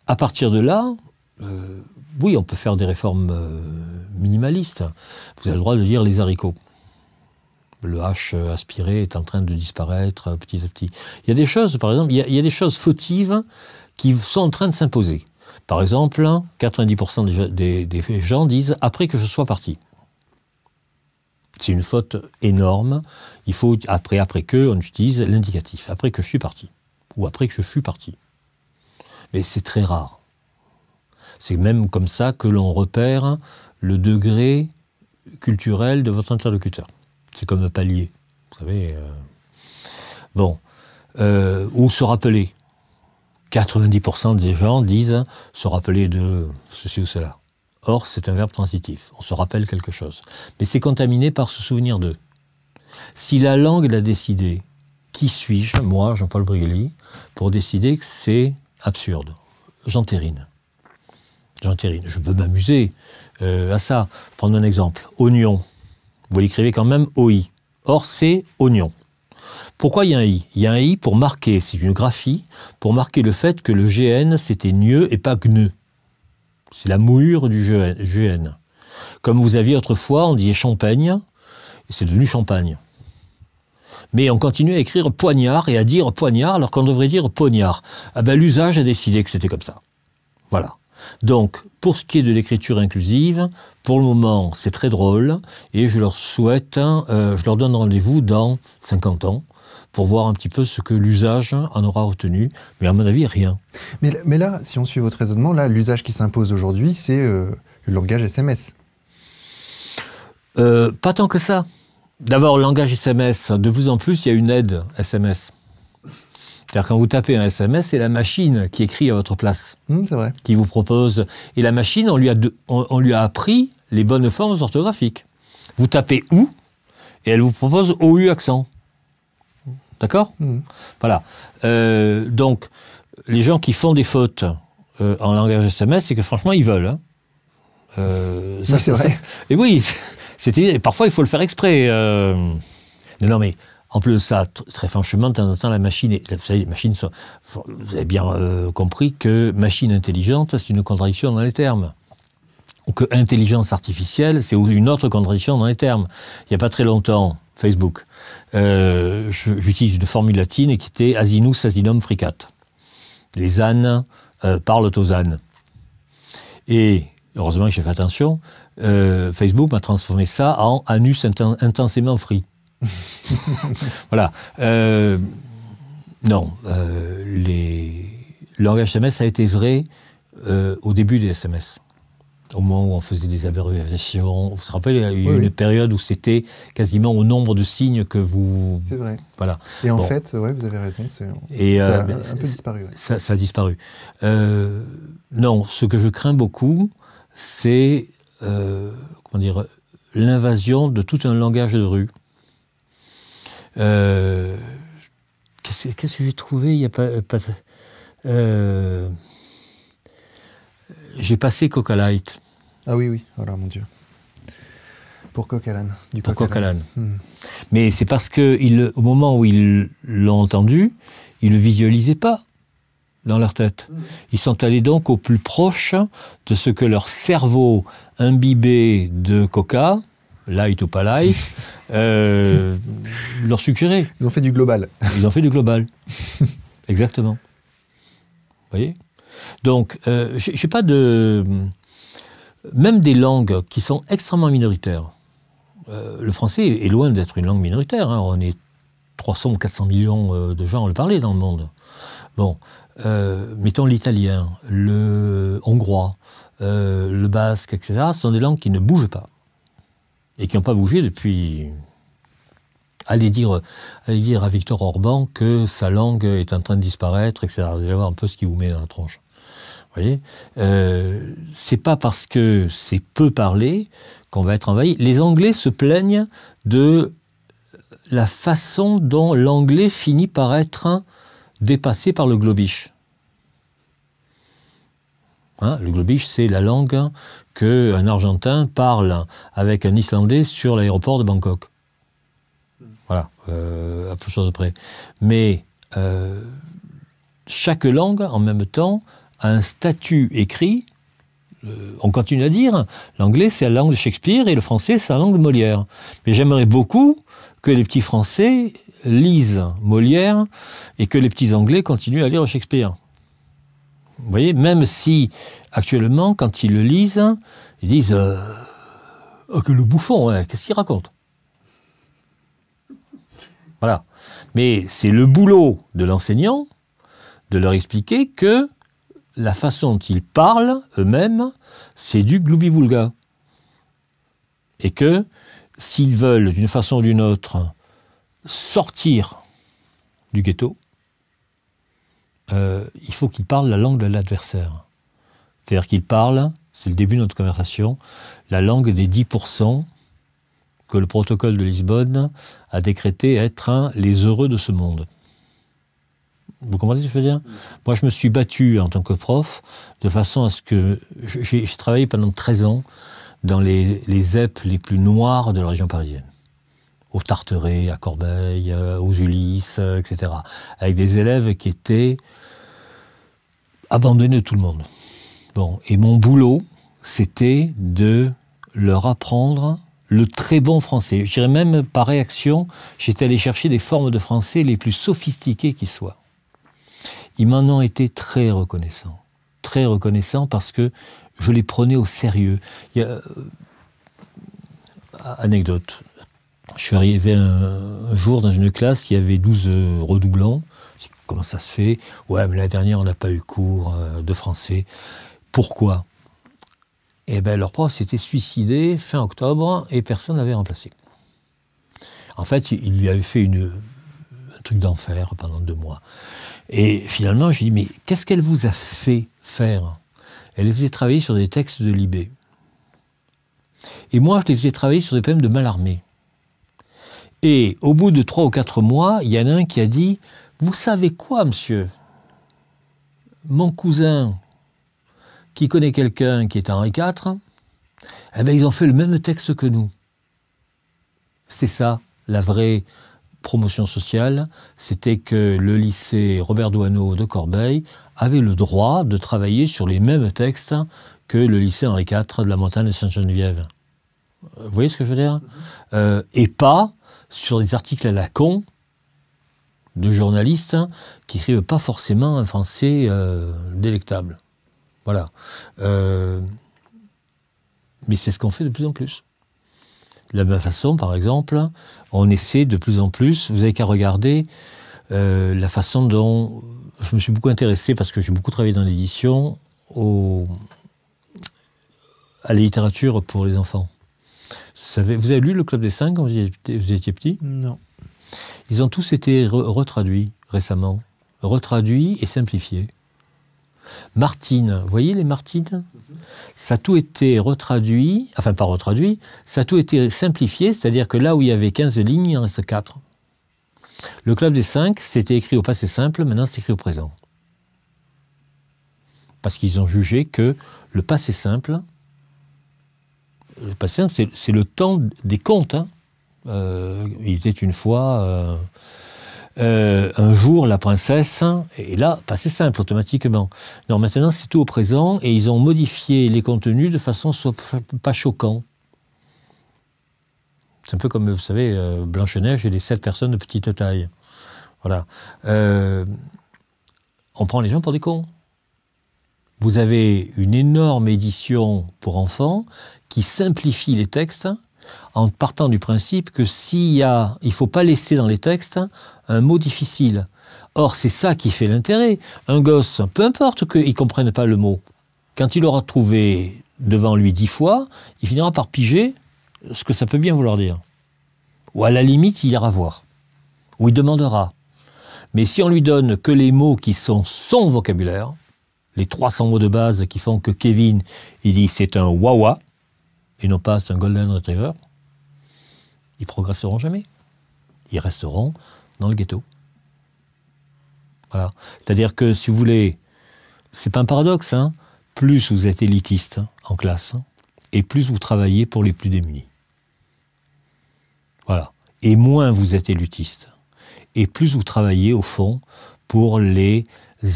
à partir de là, oui, on peut faire des réformes minimalistes. Vous avez le droit de dire les haricots. Le H aspiré est en train de disparaître petit à petit. Il y a des choses, par exemple, il y a des choses fautives qui sont en train de s'imposer. Par exemple, 90% des gens disent « après que je sois parti ». C'est une faute énorme. Il faut, après que, on utilise l'indicatif. Après que je suis parti. Ou après que je fus parti. Mais c'est très rare. C'est même comme ça que l'on repère le degré culturel de votre interlocuteur. C'est comme un palier, vous savez. Bon. Ou se rappeler. 90% des gens disent se rappeler de ceci ou cela. Or, c'est un verbe transitif. On se rappelle quelque chose. Mais c'est contaminé par se souvenir d'eux. Si la langue l'a décidé, qui suis-je, moi, Jean-Paul Brigelli, pour décider que c'est absurde? J'entérine. Je peux m'amuser à ça. Je vais prendre un exemple. Oignon. Vous l'écrivez quand même OI. Or, c'est oignon. Pourquoi il y a un I? Il y a un I pour marquer, c'est une graphie, pour marquer le fait que le GN, c'était gneu et pas gneu. C'est la mouure du GN. Comme vous aviez autrefois, on disait champagne, et c'est devenu champagne. Mais on continue à écrire poignard et à dire poignard, alors qu'on devrait dire poignard. Ah ben, l'usage a décidé que c'était comme ça. Voilà. Donc, pour ce qui est de l'écriture inclusive, pour le moment, c'est très drôle, et je leur souhaite, je leur donne rendez-vous dans 50 ans, pour voir un petit peu ce que l'usage en aura retenu, mais à mon avis, rien. Mais là, si on suit votre raisonnement, là, l'usage qui s'impose aujourd'hui, c'est le langage SMS. Pas tant que ça. D'abord, le langage SMS, de plus en plus, il y a une aide SMS. C'est-à-dire quand vous tapez un SMS, c'est la machine qui écrit à votre place. C'est vrai. Qui vous propose. Et la machine, on lui a appris les bonnes formes orthographiques. Vous tapez « ou » et elle vous propose « OU accent ». D'accord ? Voilà. Donc, les gens qui font des fautes en langage SMS, c'est que franchement, ils veulent. Hein. Ça, oui, c'est vrai. Et oui, et parfois, il faut le faire exprès. Non, mais en plus de ça, très franchement, de temps en temps, la machine... Vous savez, les machines sont... Vous avez bien compris que machine intelligente, c'est une contradiction dans les termes. Ou que intelligence artificielle, c'est une autre contradiction dans les termes. Il n'y a pas très longtemps, Facebook, j'utilise une formule latine qui était asinus asinum fricat. Les ânes parlent aux ânes. Et, heureusement que j'ai fait attention, Facebook m'a transformé ça en anus intensément frit. Voilà. Non, le langage SMS a été vrai au début des SMS. Au moment où on faisait des abréviations. Vous vous rappelez, il y a eu une période où c'était quasiment au nombre de signes que vous... C'est vrai. Voilà. Et en fait, ouais, vous avez raison, ça a un peu disparu. Ouais. Ça a disparu. Non, ce que je crains beaucoup, c'est l'invasion de tout un langage de rue. Qu'est-ce que j'ai trouvé? Il y a pas j'ai passé Coca Light. Ah oui, voilà, mon Dieu. Pour Coq à l'âne. Pour Coq à l'âne. Mais c'est parce que au moment où ils l'ont entendu, ils ne le visualisaient pas. dans leur tête. Ils sont allés donc au plus proche de ce que leur cerveau imbibé de coca, light ou pas light, leur suggérait. Ils ont fait du global. Ils ont fait du global. Exactement. Vous voyez? Donc, j'ai pas de... Même des langues qui sont extrêmement minoritaires. Le français est loin d'être une langue minoritaire. Hein. On est 300 ou 400 millions de gens à le parler dans le monde. Bon, mettons l'italien, le hongrois, le basque, etc. Ce sont des langues qui ne bougent pas. Et qui n'ont pas bougé depuis... Allez dire à Viktor Orban que sa langue est en train de disparaître, etc. Vous allez voir un peu ce qui vous met dans la tronche. Vous voyez, c'est pas parce que c'est peu parlé qu'on va être envahi. Les Anglais se plaignent de la façon dont l'anglais finit par être dépassé par le globish. Hein, le globish, c'est la langue qu'un Argentin parle avec un Islandais sur l'aéroport de Bangkok. Voilà, à peu de choses près. Mais chaque langue, en même temps, a un statut écrit. On continue à dire, l'anglais, c'est la langue de Shakespeare et le français, c'est la langue de Molière. Mais j'aimerais beaucoup que les petits Français lisent Molière et que les petits Anglais continuent à lire Shakespeare. Vous voyez, même si, actuellement, quand ils le lisent, ils disent oh, que le bouffon, hein, qu'est-ce qu'il raconte? Voilà. Mais c'est le boulot de l'enseignant de leur expliquer que la façon dont ils parlent eux-mêmes, c'est du gloubi-boulga. Et que s'ils veulent, d'une façon ou d'une autre, sortir du ghetto, il faut qu'ils parlent la langue de l'adversaire. C'est-à-dire qu'ils parlent, c'est le début de notre conversation, la langue des 10% que le protocole de Lisbonne a décrété être les heureux de ce monde. Vous comprenez ce que je veux dire? Moi, je me suis battu en tant que prof de façon à ce que... J'ai travaillé pendant 13 ans dans les ZEP les plus noirs de la région parisienne. Au Tarteret, à Corbeil, aux Ulysses, etc. Avec des élèves qui étaient abandonnés de tout le monde. Bon, et mon boulot, c'était de leur apprendre le très bon français. Je dirais même, par réaction, j'étais allé chercher des formes de français les plus sophistiquées qui soient. Ils m'en ont été très reconnaissants. Très reconnaissants parce que je les prenais au sérieux. Il y a... Anecdote. Je suis arrivé un jour dans une classe, il y avait 12 redoublants. Je dis, comment ça se fait? Ouais, mais l'année dernière, on n'a pas eu cours de français. Pourquoi? Eh bien, leur prof s'était suicidé fin octobre et personne n'avait remplacé. En fait, il lui avait fait un truc d'enfer pendant 2 mois. Et finalement, je lui ai dit, mais qu'est-ce qu'elle vous a fait faire? Elle les faisait travailler sur des textes de Libé. Et moi, je les faisais travailler sur des poèmes de Mallarmé. Et au bout de 3 ou 4 mois, il y en a un qui a dit, vous savez quoi, monsieur? Mon cousin, qui connaît quelqu'un qui est Henri IV, eh bien, ils ont fait le même texte que nous. C'était ça, la vraie promotion sociale, c'était que le lycée Robert Doisneau de Corbeil avait le droit de travailler sur les mêmes textes que le lycée Henri IV de la Montagne de Sainte-Geneviève. Vous voyez ce que je veux dire? Et pas sur des articles à la con de journalistes qui n'écrivent pas forcément un français délectable. Voilà. Mais c'est ce qu'on fait de plus en plus. De la même façon, par exemple, on essaie de plus en plus, vous n'avez qu'à regarder la façon dont... Je me suis beaucoup intéressé, parce que j'ai beaucoup travaillé dans l'édition, à la littérature pour les enfants. Vous avez lu Le Club des 5 quand vous étiez petit? Non. Ils ont tous été retraduits récemment. Retraduits et simplifiés. Martine, vous voyez les Martines? Ça a tout été retraduit, enfin pas retraduit, ça a tout été simplifié, c'est-à-dire que là où il y avait 15 lignes, il en reste 4. Le Club des 5, c'était écrit au passé simple, maintenant c'est écrit au présent. Parce qu'ils ont jugé que le passé simple, c'est le temps des contes. Hein. Il était une fois... un jour, la princesse, et là, c'est simple, automatiquement. Non, maintenant, c'est tout au présent, et ils ont modifié les contenus de façon pas choquant. C'est un peu comme, vous savez, Blanche-Neige et les 7 personnes de petite taille. Voilà. On prend les gens pour des cons. Vous avez une énorme édition pour enfants qui simplifie les textes en partant du principe que il ne faut pas laisser dans les textes un mot difficile. Or, c'est ça qui fait l'intérêt. Un gosse, peu importe qu'il ne comprenne pas le mot, quand il aura trouvé devant lui 10 fois, il finira par piger ce que ça peut bien vouloir dire. Ou à la limite, il ira voir. Ou il demandera. Mais si on lui donne que les mots qui sont son vocabulaire, les 300 mots de base qui font que Kevin, il dit c'est un wawa, et non pas c'est un golden retriever, ils progresseront jamais. Ils resteront dans le ghetto. Voilà. C'est-à-dire que, si vous voulez, c'est pas un paradoxe, hein, plus vous êtes élitiste en classe, et plus vous travaillez pour les plus démunis. Voilà. Et moins vous êtes élitiste, et plus vous travaillez, au fond, pour les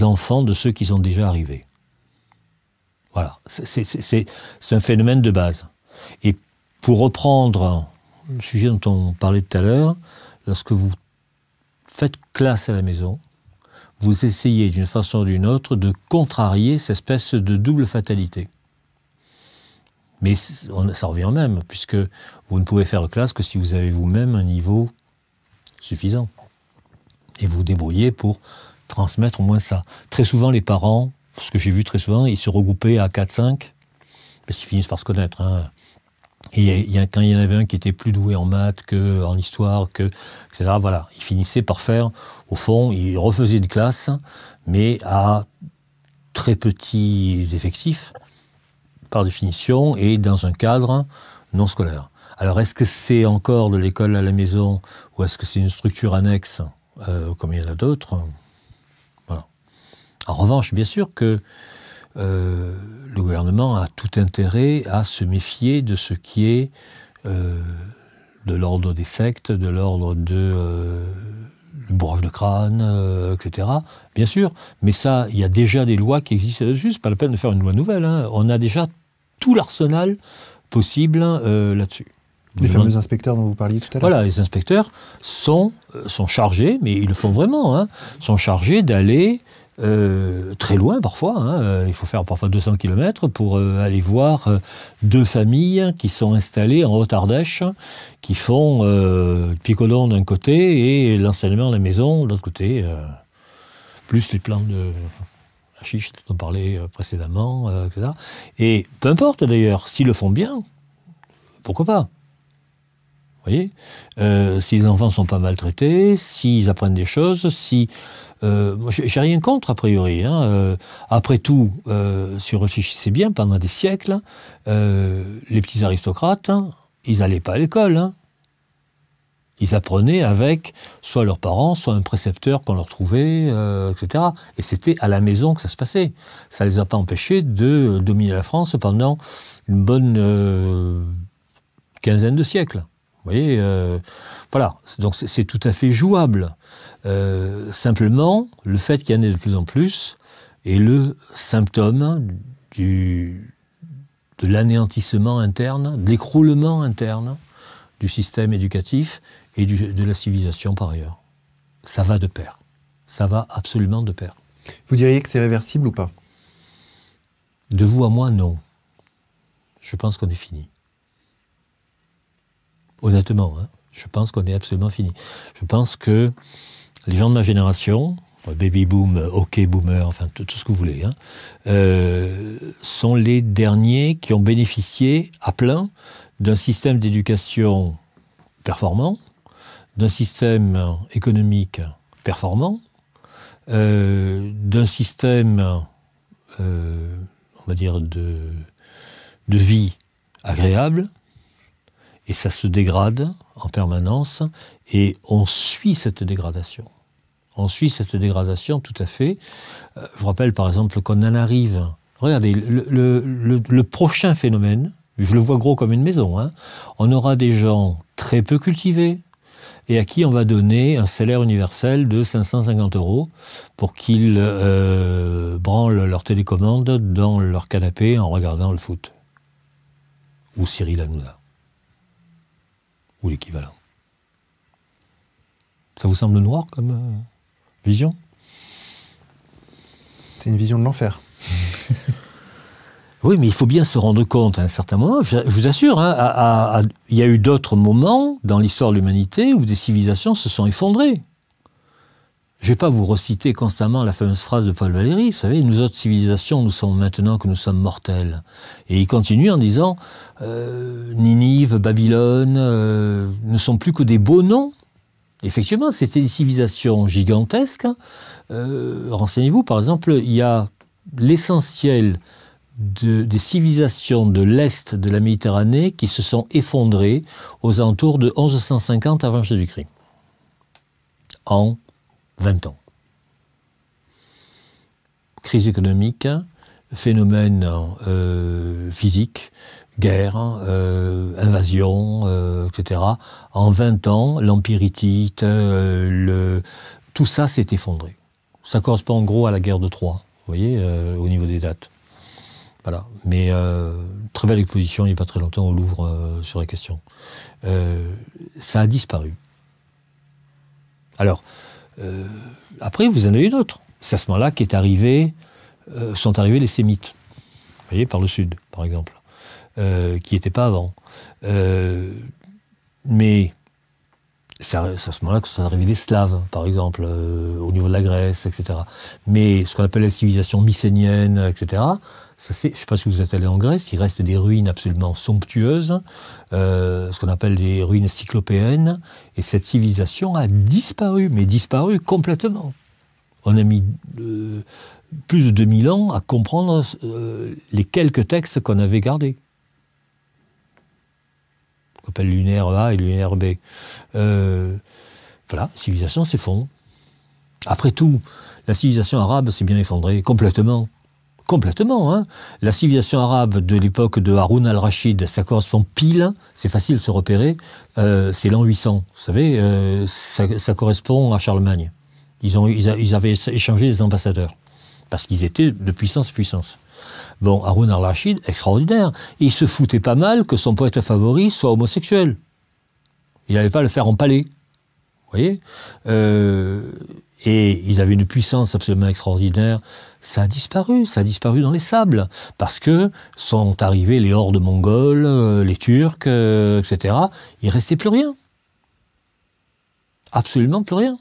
enfants de ceux qui sont déjà arrivés. Voilà. C'est un phénomène de base. Et pour reprendre le sujet dont on parlait tout à l'heure, lorsque vous faites classe à la maison, vous essayez d'une façon ou d'une autre de contrarier cette espèce de double fatalité. Mais ça revient au même, puisque vous ne pouvez faire classe que si vous avez vous-même un niveau suffisant. Et vous vous débrouillez pour transmettre au moins ça. Très souvent, les parents, ce que j'ai vu très souvent, ils se regroupaient à 4-5, parce qu'ils finissent par se connaître. Hein. Et quand il y en avait un qui était plus doué en maths qu'en histoire, etc., voilà, ils finissaient par faire, au fond, ils refaisaient une classe, mais à très petits effectifs, par définition, et dans un cadre non scolaire. Alors, est-ce que c'est encore de l'école à la maison, ou est-ce que c'est une structure annexe, comme il y en a d'autres? Voilà. En revanche, bien sûr que le gouvernement a tout intérêt à se méfier de ce qui est de l'ordre des sectes, de l'ordre du bourrage de crâne, etc. Bien sûr, mais ça, il y a déjà des lois qui existent là-dessus, c'est pas la peine de faire une loi nouvelle. Hein. On a déjà tout l'arsenal possible là-dessus. Les fameux inspecteurs dont vous parliez tout à l'heure. Voilà, les inspecteurs sont chargés, mais ils le font vraiment, hein, sont chargés d'aller très loin parfois. Hein, il faut faire parfois 200 km pour aller voir 2 familles qui sont installées en Haute-Ardèche, qui font le picolon d'un côté et l'enseignement à la maison de l'autre côté, plus les plans de chiche dont on parlait précédemment, etc. Et peu importe d'ailleurs, s'ils le font bien, pourquoi pas? Vous voyez, si les enfants ne sont pas maltraités, s'ils apprennent des choses, si... j'ai rien contre, a priori. Hein, après tout, si on réfléchissait bien, pendant des siècles, les petits aristocrates, hein, ils n'allaient pas à l'école. Hein. Ils apprenaient avec soit leurs parents, soit un précepteur qu'on leur trouvait, etc. Et c'était à la maison que ça se passait. Ça ne les a pas empêchés de dominer la France pendant une bonne quinzaine de siècles. Vous voyez, voilà, donc c'est tout à fait jouable. Simplement, le fait qu'il y en ait de plus en plus est le symptôme de l'anéantissement interne, de l'écroulement interne du système éducatif et de la civilisation par ailleurs. Ça va de pair. Ça va absolument de pair. Vous diriez que c'est réversible ou pas? De vous à moi, non. Je pense qu'on est fini. Honnêtement, hein, je pense qu'on est absolument fini. Je pense que les gens de ma génération, enfin, baby boom, ok boomer, enfin tout ce que vous voulez, hein, sont les derniers qui ont bénéficié à plein d'un système d'éducation performant, d'un système économique performant, d'un système, on va dire, de vie agréable. Et ça se dégrade en permanence, et on suit cette dégradation. On suit cette dégradation tout à fait. Je vous rappelle par exemple qu'on en arrive... Regardez, le prochain phénomène, je le vois gros comme une maison, hein, on aura des gens très peu cultivés, et à qui on va donner un salaire universel de 550 € pour qu'ils branlent leur télécommande dans leur canapé en regardant le foot. Ou Cyril Hanouna. Ou l'équivalent. Ça vous semble noir comme vision? C'est une vision de l'enfer. Oui, mais il faut bien se rendre compte à un certain moment. Je vous assure, hein, il y a eu d'autres moments dans l'histoire de l'humanité où des civilisations se sont effondrées. Je ne vais pas vous reciter constamment la fameuse phrase de Paul Valéry. Vous savez, nous autres civilisations, nous sommes maintenant que nous sommes mortels. Et il continue en disant Ninive, Babylone ne sont plus que des beaux noms. Effectivement, c'était des civilisations gigantesques. Renseignez-vous, par exemple, il y a l'essentiel des civilisations de l'Est de la Méditerranée qui se sont effondrées aux alentours de 1150 avant Jésus-Christ. En 20 ans. Crise économique, phénomène physique, guerre, invasion, etc. En 20 ans, l'Empire hittite, tout ça s'est effondré. Ça correspond en gros à la guerre de Troie, vous voyez, au niveau des dates. Voilà. Mais très belle exposition il n'y a pas très longtemps au Louvre sur la question. Ça a disparu. Alors, après, vous en avez une autre. C'est à ce moment-là sont arrivés les Sémites. Vous voyez, par le sud, par exemple. Qui n'étaient pas avant. Mais c'est à ce moment-là que sont arrivés les Slaves, par exemple, au niveau de la Grèce, etc. Mais ce qu'on appelle la civilisation mycénienne, etc., je ne sais pas si vous êtes allé en Grèce, il reste des ruines absolument somptueuses, ce qu'on appelle des ruines cyclopéennes, et cette civilisation a disparu, mais disparu complètement. On a mis plus de 2000 ans à comprendre les quelques textes qu'on avait gardés. On appelle l'UNR A et l'UNR B. Voilà, la civilisation s'effondre. Après tout, la civilisation arabe s'est bien effondrée, complètement. Complètement, hein. La civilisation arabe de l'époque de Haroun al-Rachid, ça correspond pile, c'est facile de se repérer, c'est l'an 800. Vous savez, ça correspond à Charlemagne. Ils avaient échangé des ambassadeurs, parce qu'ils étaient de puissance en puissance. Bon, Haroun al-Rachid, extraordinaire. Et il se foutait pas mal que son poète favori soit homosexuel. Il n'allait pas le faire empaler. Vous voyez, et ils avaient une puissance absolument extraordinaire. Ça a disparu dans les sables, parce que sont arrivés les hordes mongoles, les Turcs, etc. Il ne restait plus rien. Absolument plus rien.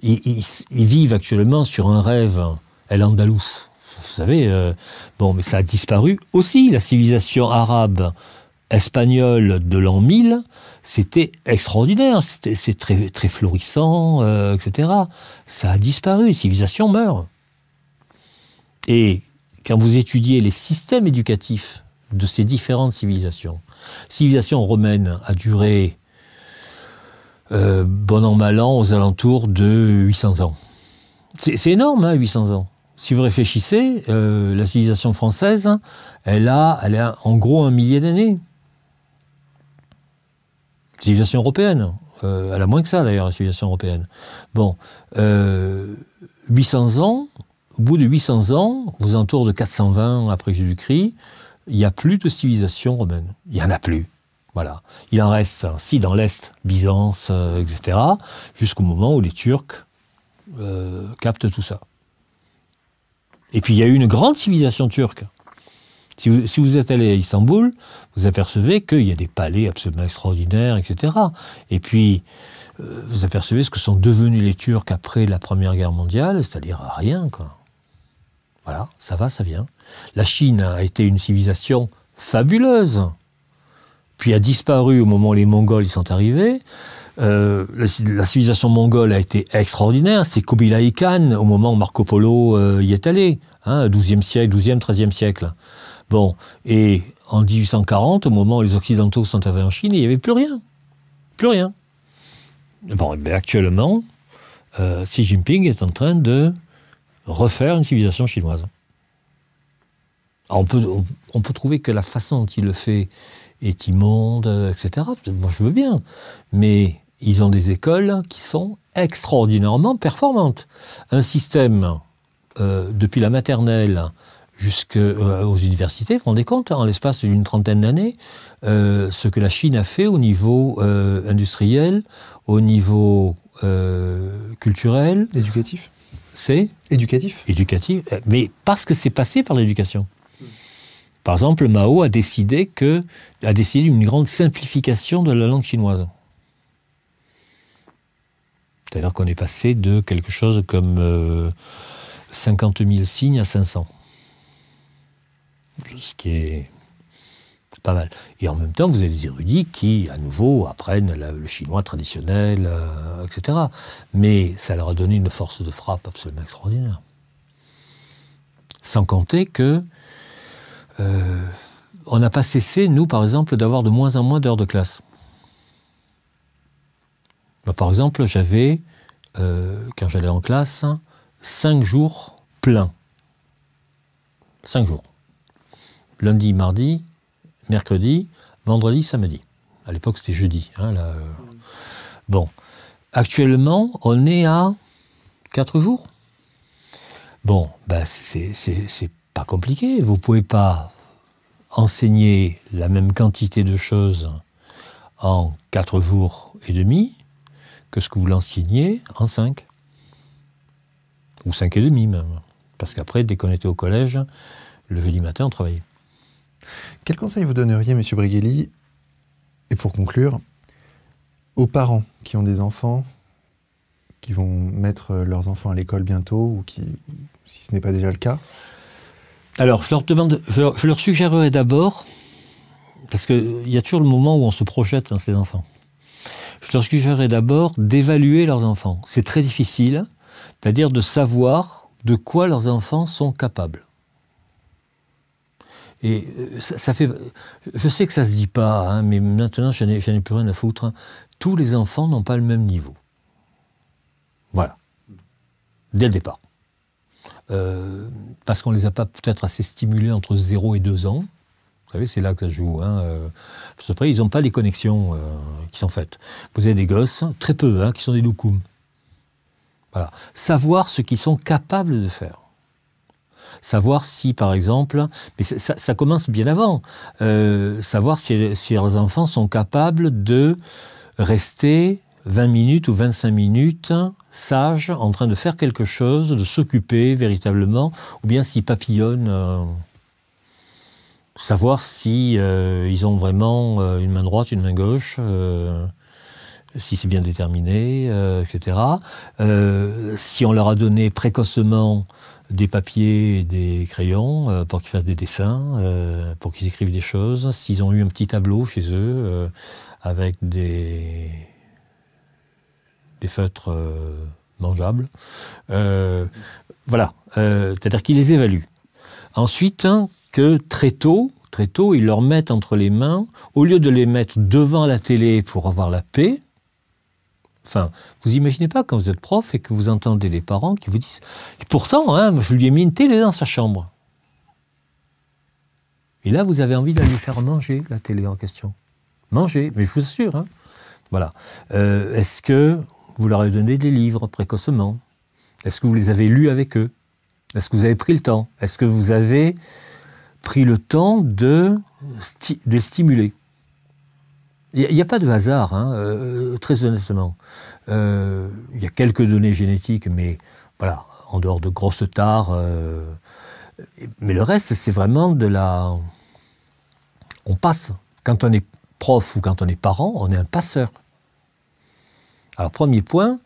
Ils vivent actuellement sur un rêve, El Andalus. Vous savez, bon, mais ça a disparu aussi. La civilisation arabe espagnole de l'an 1000, c'était extraordinaire, c'est très, très florissant, etc. Ça a disparu, les civilisations meurent. Et quand vous étudiez les systèmes éducatifs de ces différentes civilisations, civilisation romaine a duré, bon an, mal an, aux alentours de 800 ans. C'est énorme, hein, 800 ans. Si vous réfléchissez, la civilisation française, elle a en gros 1 millier d'années. Civilisation européenne, elle a moins que ça d'ailleurs, la civilisation européenne. Bon, 800 ans, au bout de 800 ans, aux alentours de 420 après Jésus-Christ, il n'y a plus de civilisation romaine. Il n'y en a plus. Voilà. Il en reste, si, dans l'Est, Byzance, etc., jusqu'au moment où les Turcs captent tout ça. Et puis il y a eu une grande civilisation turque. Si vous êtes allé à Istanbul, vous apercevez qu'il y a des palais absolument extraordinaires, etc. Et puis, vous apercevez ce que sont devenus les Turcs après la Première Guerre mondiale, c'est-à-dire rien, quoi. Voilà, ça va, ça vient. La Chine a été une civilisation fabuleuse, puis a disparu au moment où les Mongols y sont arrivés. La civilisation mongole a été extraordinaire, c'est Kubilai Khan, au moment où Marco Polo y est allé, hein, 12e siècle, 12e, 13e siècle. Bon, et en 1840, au moment où les Occidentaux sont arrivés en Chine, il n'y avait plus rien. Plus rien. Bon, ben actuellement, Xi Jinping est en train de refaire une civilisation chinoise. Alors on peut trouver que la façon dont il le fait est immonde, etc. Moi, je veux bien. Mais ils ont des écoles qui sont extraordinairement performantes. Un système, depuis la maternelle jusqu'aux universités, vous vous rendez compte, en l'espace d'une trentaine d'années, ce que la Chine a fait au niveau industriel, au niveau culturel. Éducatif. C'est éducatif. Éducatif, mais parce que c'est passé par l'éducation. Par exemple, Mao a décidé une grande simplification de la langue chinoise. C'est-à-dire qu'on est passé de quelque chose comme 50 000 signes à 500. Ce qui est pas mal. Et en même temps, vous avez des érudits qui, à nouveau, apprennent le chinois traditionnel, etc. Mais ça leur a donné une force de frappe absolument extraordinaire. Sans compter que on n'a pas cessé, nous, par exemple, d'avoir de moins en moins d'heures de classe. Par exemple, j'avais, quand j'allais en classe, 5 jours pleins. 5 jours. Lundi, mardi, mercredi, vendredi, samedi. À l'époque, c'était jeudi. Bon. Actuellement, on est à 4 jours. Bon, ben, c'est pas compliqué. Vous ne pouvez pas enseigner la même quantité de choses en 4 jours et demi que ce que vous l'enseignez en 5. Ou 5 et demi même. Parce qu'après, dès qu'on était au collège, le jeudi matin, on travaillait. Quel conseil vous donneriez, M. Brigelli, et pour conclure, aux parents qui ont des enfants, qui vont mettre leurs enfants à l'école bientôt, ou qui, si ce n'est pas déjà le cas? Alors, je leur suggérerais d'abord, parce qu'il y a toujours le moment où on se projette dans ses enfants, je leur suggérerais d'abord d'évaluer leurs enfants. C'est très difficile, c'est-à-dire de savoir de quoi leurs enfants sont capables. Et ça fait... Je sais que ça ne se dit pas, hein, mais maintenant, je n'ai plus rien à foutre. Hein. Tous les enfants n'ont pas le même niveau. Voilà. Dès le départ. Parce qu'on ne les a pas peut-être assez stimulés entre 0 et 2 ans. Vous savez, c'est là que ça se joue. Hein. Parce qu'après, ils n'ont pas les connexions qui sont faites. Vous avez des gosses, très peu, hein, qui sont des loukoums. Voilà. Savoir ce qu'ils sont capables de faire. Savoir si, par exemple, mais ça commence bien avant, savoir si leurs enfants sont capables de rester 20 minutes ou 25 minutes sages, en train de faire quelque chose, de s'occuper véritablement, ou bien s'ils papillonnent, savoir si ils ont vraiment une main droite, une main gauche, si c'est bien déterminé, etc. Si on leur a donné précocement des papiers et des crayons pour qu'ils fassent des dessins, pour qu'ils écrivent des choses, s'ils ont eu un petit tableau chez eux avec des feutres mangeables. Voilà, c'est-à-dire qu'ils les évaluent. Ensuite, que très tôt, ils leur mettent entre les mains, au lieu de les mettre devant la télé pour avoir la paix. Enfin, vous imaginez pas quand vous êtes prof et que vous entendez les parents qui vous disent « Pourtant, hein, je lui ai mis une télé dans sa chambre. » Et là, vous avez envie de lui faire manger la télé en question. Manger, mais je vous assure. Hein. Voilà. Est-ce que vous leur avez donné des livres précocement? Est-ce que vous les avez lus avec eux? Est-ce que vous avez pris le temps? Est-ce que vous avez pris le temps de stimuler? Il n'y a pas de hasard, hein, très honnêtement. Il y a quelques données génétiques, mais voilà, en dehors de grosses tares. Mais le reste, c'est vraiment de la... On passe. Quand on est prof ou quand on est parent, on est un passeur. Alors, premier point,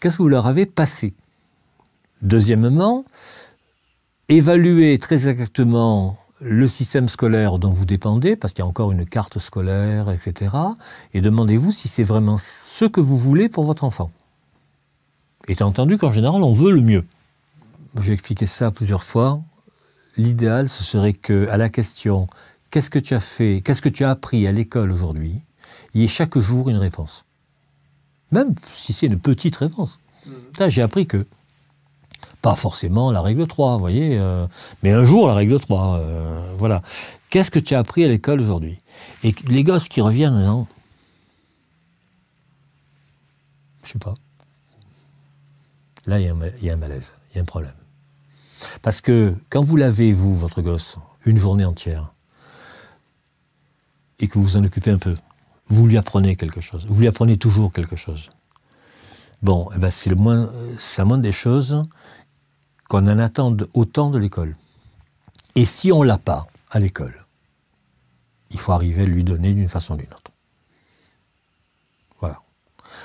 qu'est-ce que vous leur avez passé? Deuxièmement, évaluer très exactement le système scolaire dont vous dépendez, parce qu'il y a encore une carte scolaire, etc. Et demandez-vous si c'est vraiment ce que vous voulez pour votre enfant. Étant entendu qu'en général, on veut le mieux. J'ai expliqué ça plusieurs fois. L'idéal, ce serait qu'à la question « Qu'est-ce que tu as fait, qu'est-ce que tu as appris à l'école aujourd'hui ?» il y ait chaque jour une réponse. Même si c'est une petite réponse. Là, j'ai appris que... Pas forcément la règle 3, vous voyez, mais un jour la règle 3, voilà. Qu'est-ce que tu as appris à l'école aujourd'hui? Et les gosses qui reviennent, non? Je sais pas. Là, il y a un malaise, il y a un problème. Parce que quand vous l'avez, vous, votre gosse, une journée entière, et que vous vous en occupez un peu, vous lui apprenez quelque chose. Vous lui apprenez toujours quelque chose. Bon, eh ben c'est la moindre des choses qu'on en attend autant de l'école. Et si on ne l'a pas à l'école, il faut arriver à lui donner d'une façon ou d'une autre. Voilà.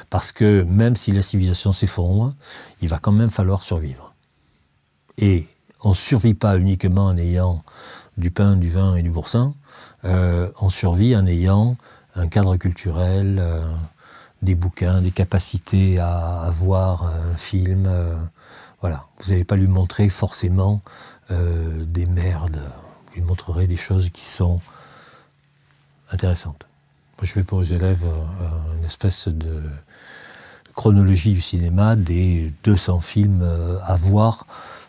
Parce que même si la civilisation s'effondre, il va quand même falloir survivre. Et on ne survit pas uniquement en ayant du pain, du vin et du boursin, on survit en ayant un cadre culturel, des bouquins, des capacités à voir un film. Voilà. Vous n'allez pas lui montrer forcément des merdes. Vous lui montrerez des choses qui sont intéressantes. Moi, je fais pour les élèves une espèce de chronologie du cinéma des 200 films à voir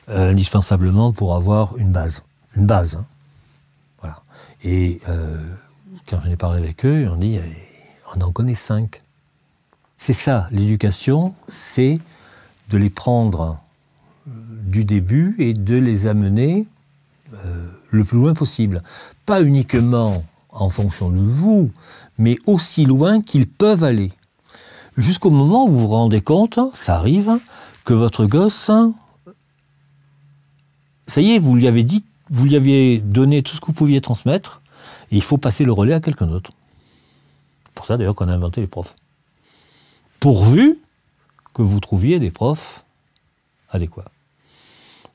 indispensablement pour avoir une base. Une base. Hein. Voilà. Et quand j'en ai parlé avec eux, on dit on en connaît 5. C'est ça, l'éducation, c'est de les prendre du début et de les amener le plus loin possible. Pas uniquement en fonction de vous, mais aussi loin qu'ils peuvent aller. Jusqu'au moment où vous vous rendez compte, ça arrive, que votre gosse, ça y est, vous lui avez dit, vous lui aviez donné tout ce que vous pouviez transmettre, et il faut passer le relais à quelqu'un d'autre. C'est pour ça d'ailleurs qu'on a inventé les profs. Pourvu que vous trouviez des profs adéquats.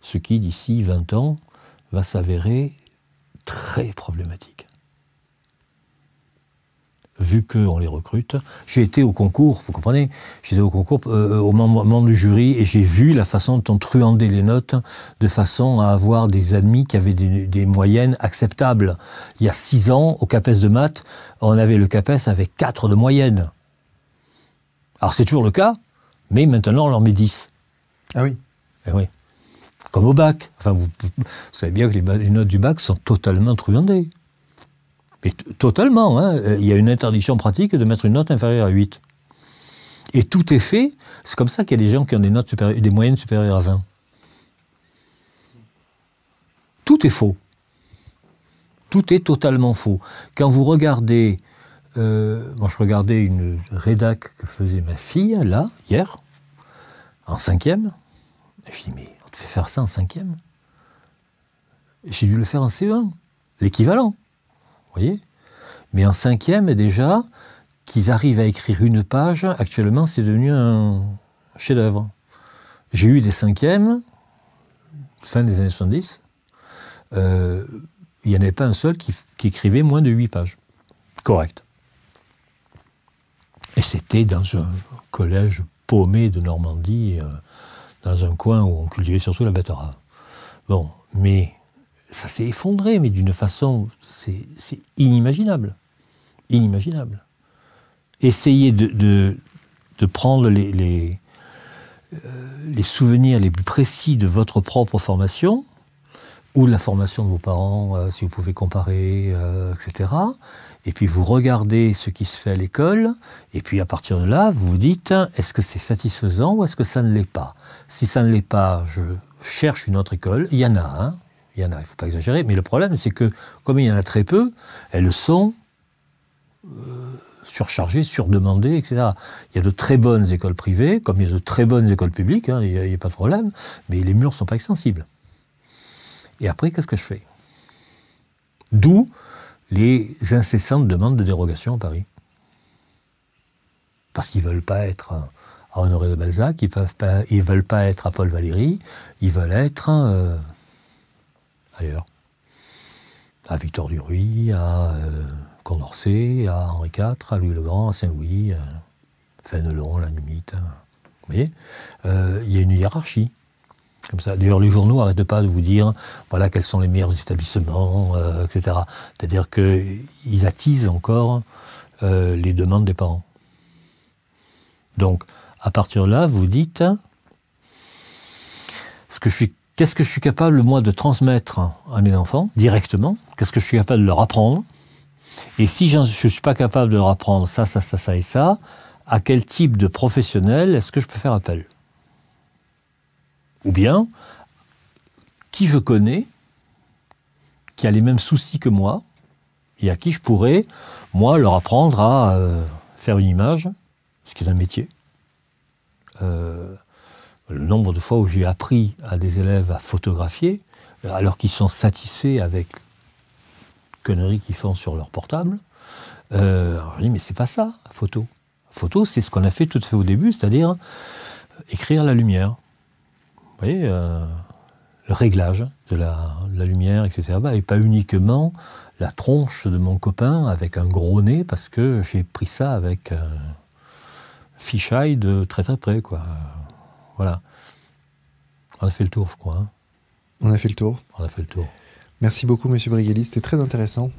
Ce qui, d'ici 20 ans, va s'avérer très problématique. Vu qu'on les recrute. J'ai été au concours, vous comprenez, j'étais au concours au membre du jury et j'ai vu la façon dont on truandait les notes de façon à avoir des admis qui avaient des moyennes acceptables. Il y a 6 ans, au CAPES de maths, on avait le CAPES avec 4 de moyenne. Alors c'est toujours le cas, mais maintenant on leur met 10. Ah oui. Eh oui. Comme au bac. Enfin, vous savez bien que les notes du bac sont totalement truandées. Mais totalement, hein. Il y a une interdiction pratique de mettre une note inférieure à 8. Et tout est fait, c'est comme ça qu'il y a des gens qui ont des moyennes supérieures à 20. Tout est faux. Tout est totalement faux. Quand vous regardez, moi je regardais une rédac que faisait ma fille, là, hier, en 5e, et je dis, mais on te fait faire ça en 5e? J'ai dû le faire en CE1, l'équivalent. Vous voyez? Mais en 5e, déjà, qu'ils arrivent à écrire une page, actuellement, c'est devenu un chef-d'œuvre. J'ai eu des 5e, fin des années 70, il n'y en avait pas un seul qui écrivait moins de 8 pages. Correct. Et c'était dans un collège paumé de Normandie, dans un coin où on cultivait surtout la betterave. Bon, mais ça s'est effondré, mais d'une façon, c'est inimaginable. Inimaginable. Essayez de prendre les souvenirs les plus précis de votre propre formation, ou de la formation de vos parents, si vous pouvez comparer, etc. Et puis vous regardez ce qui se fait à l'école, et puis à partir de là, vous vous dites, est-ce que c'est satisfaisant ou est-ce que ça ne l'est pas? Si ça ne l'est pas, je cherche une autre école. Il y en a, hein. Il y en a, il ne faut pas exagérer, mais le problème, c'est que, comme il y en a très peu, elles sont surchargées, surdemandées, etc. Il y a de très bonnes écoles privées, comme il y a de très bonnes écoles publiques, hein, il n'y a pas de problème, mais les murs ne sont pas extensibles. Et après, qu'est-ce que je fais? D'où les incessantes demandes de dérogation à Paris. Parce qu'ils ne veulent pas être à Honoré de Balzac, ils ne veulent pas être à Paul Valéry, ils veulent être ailleurs. À Victor Duruy, à Condorcet, à Henri IV, à Louis le Grand, à Saint-Louis, Fénelon, la limite. Vous voyez, il y a une hiérarchie. Comme ça. D'ailleurs, les journaux n'arrêtent pas de vous dire, voilà, quels sont les meilleurs établissements, etc. C'est-à-dire qu'ils attisent encore les demandes des parents. Donc, à partir de là, vous dites, ce que je suis Qu'est-ce que je suis capable, moi, de transmettre à mes enfants directement? Qu'est-ce que je suis capable de leur apprendre? Et si je ne suis pas capable de leur apprendre ça et ça, à quel type de professionnel est-ce que je peux faire appel? Ou bien, qui je connais, qui a les mêmes soucis que moi, et à qui je pourrais, moi, leur apprendre à faire une image, ce qui est un métier. Le nombre de fois où j'ai appris à des élèves à photographier, alors qu'ils sont satisfaits avec les conneries qu'ils font sur leur portable, alors je dis, mais c'est pas ça, la photo. La photo, c'est ce qu'on a fait tout à fait au début, c'est-à-dire écrire la lumière. Vous voyez, le réglage de la lumière, etc. Et pas uniquement la tronche de mon copain avec un gros nez, parce que j'ai pris ça avec fisheye de très très près, quoi. Voilà. On a fait le tour, je crois. Hein. On a fait le tour. On a fait le tour. Merci beaucoup, Monsieur Brigelli. C'était très intéressant.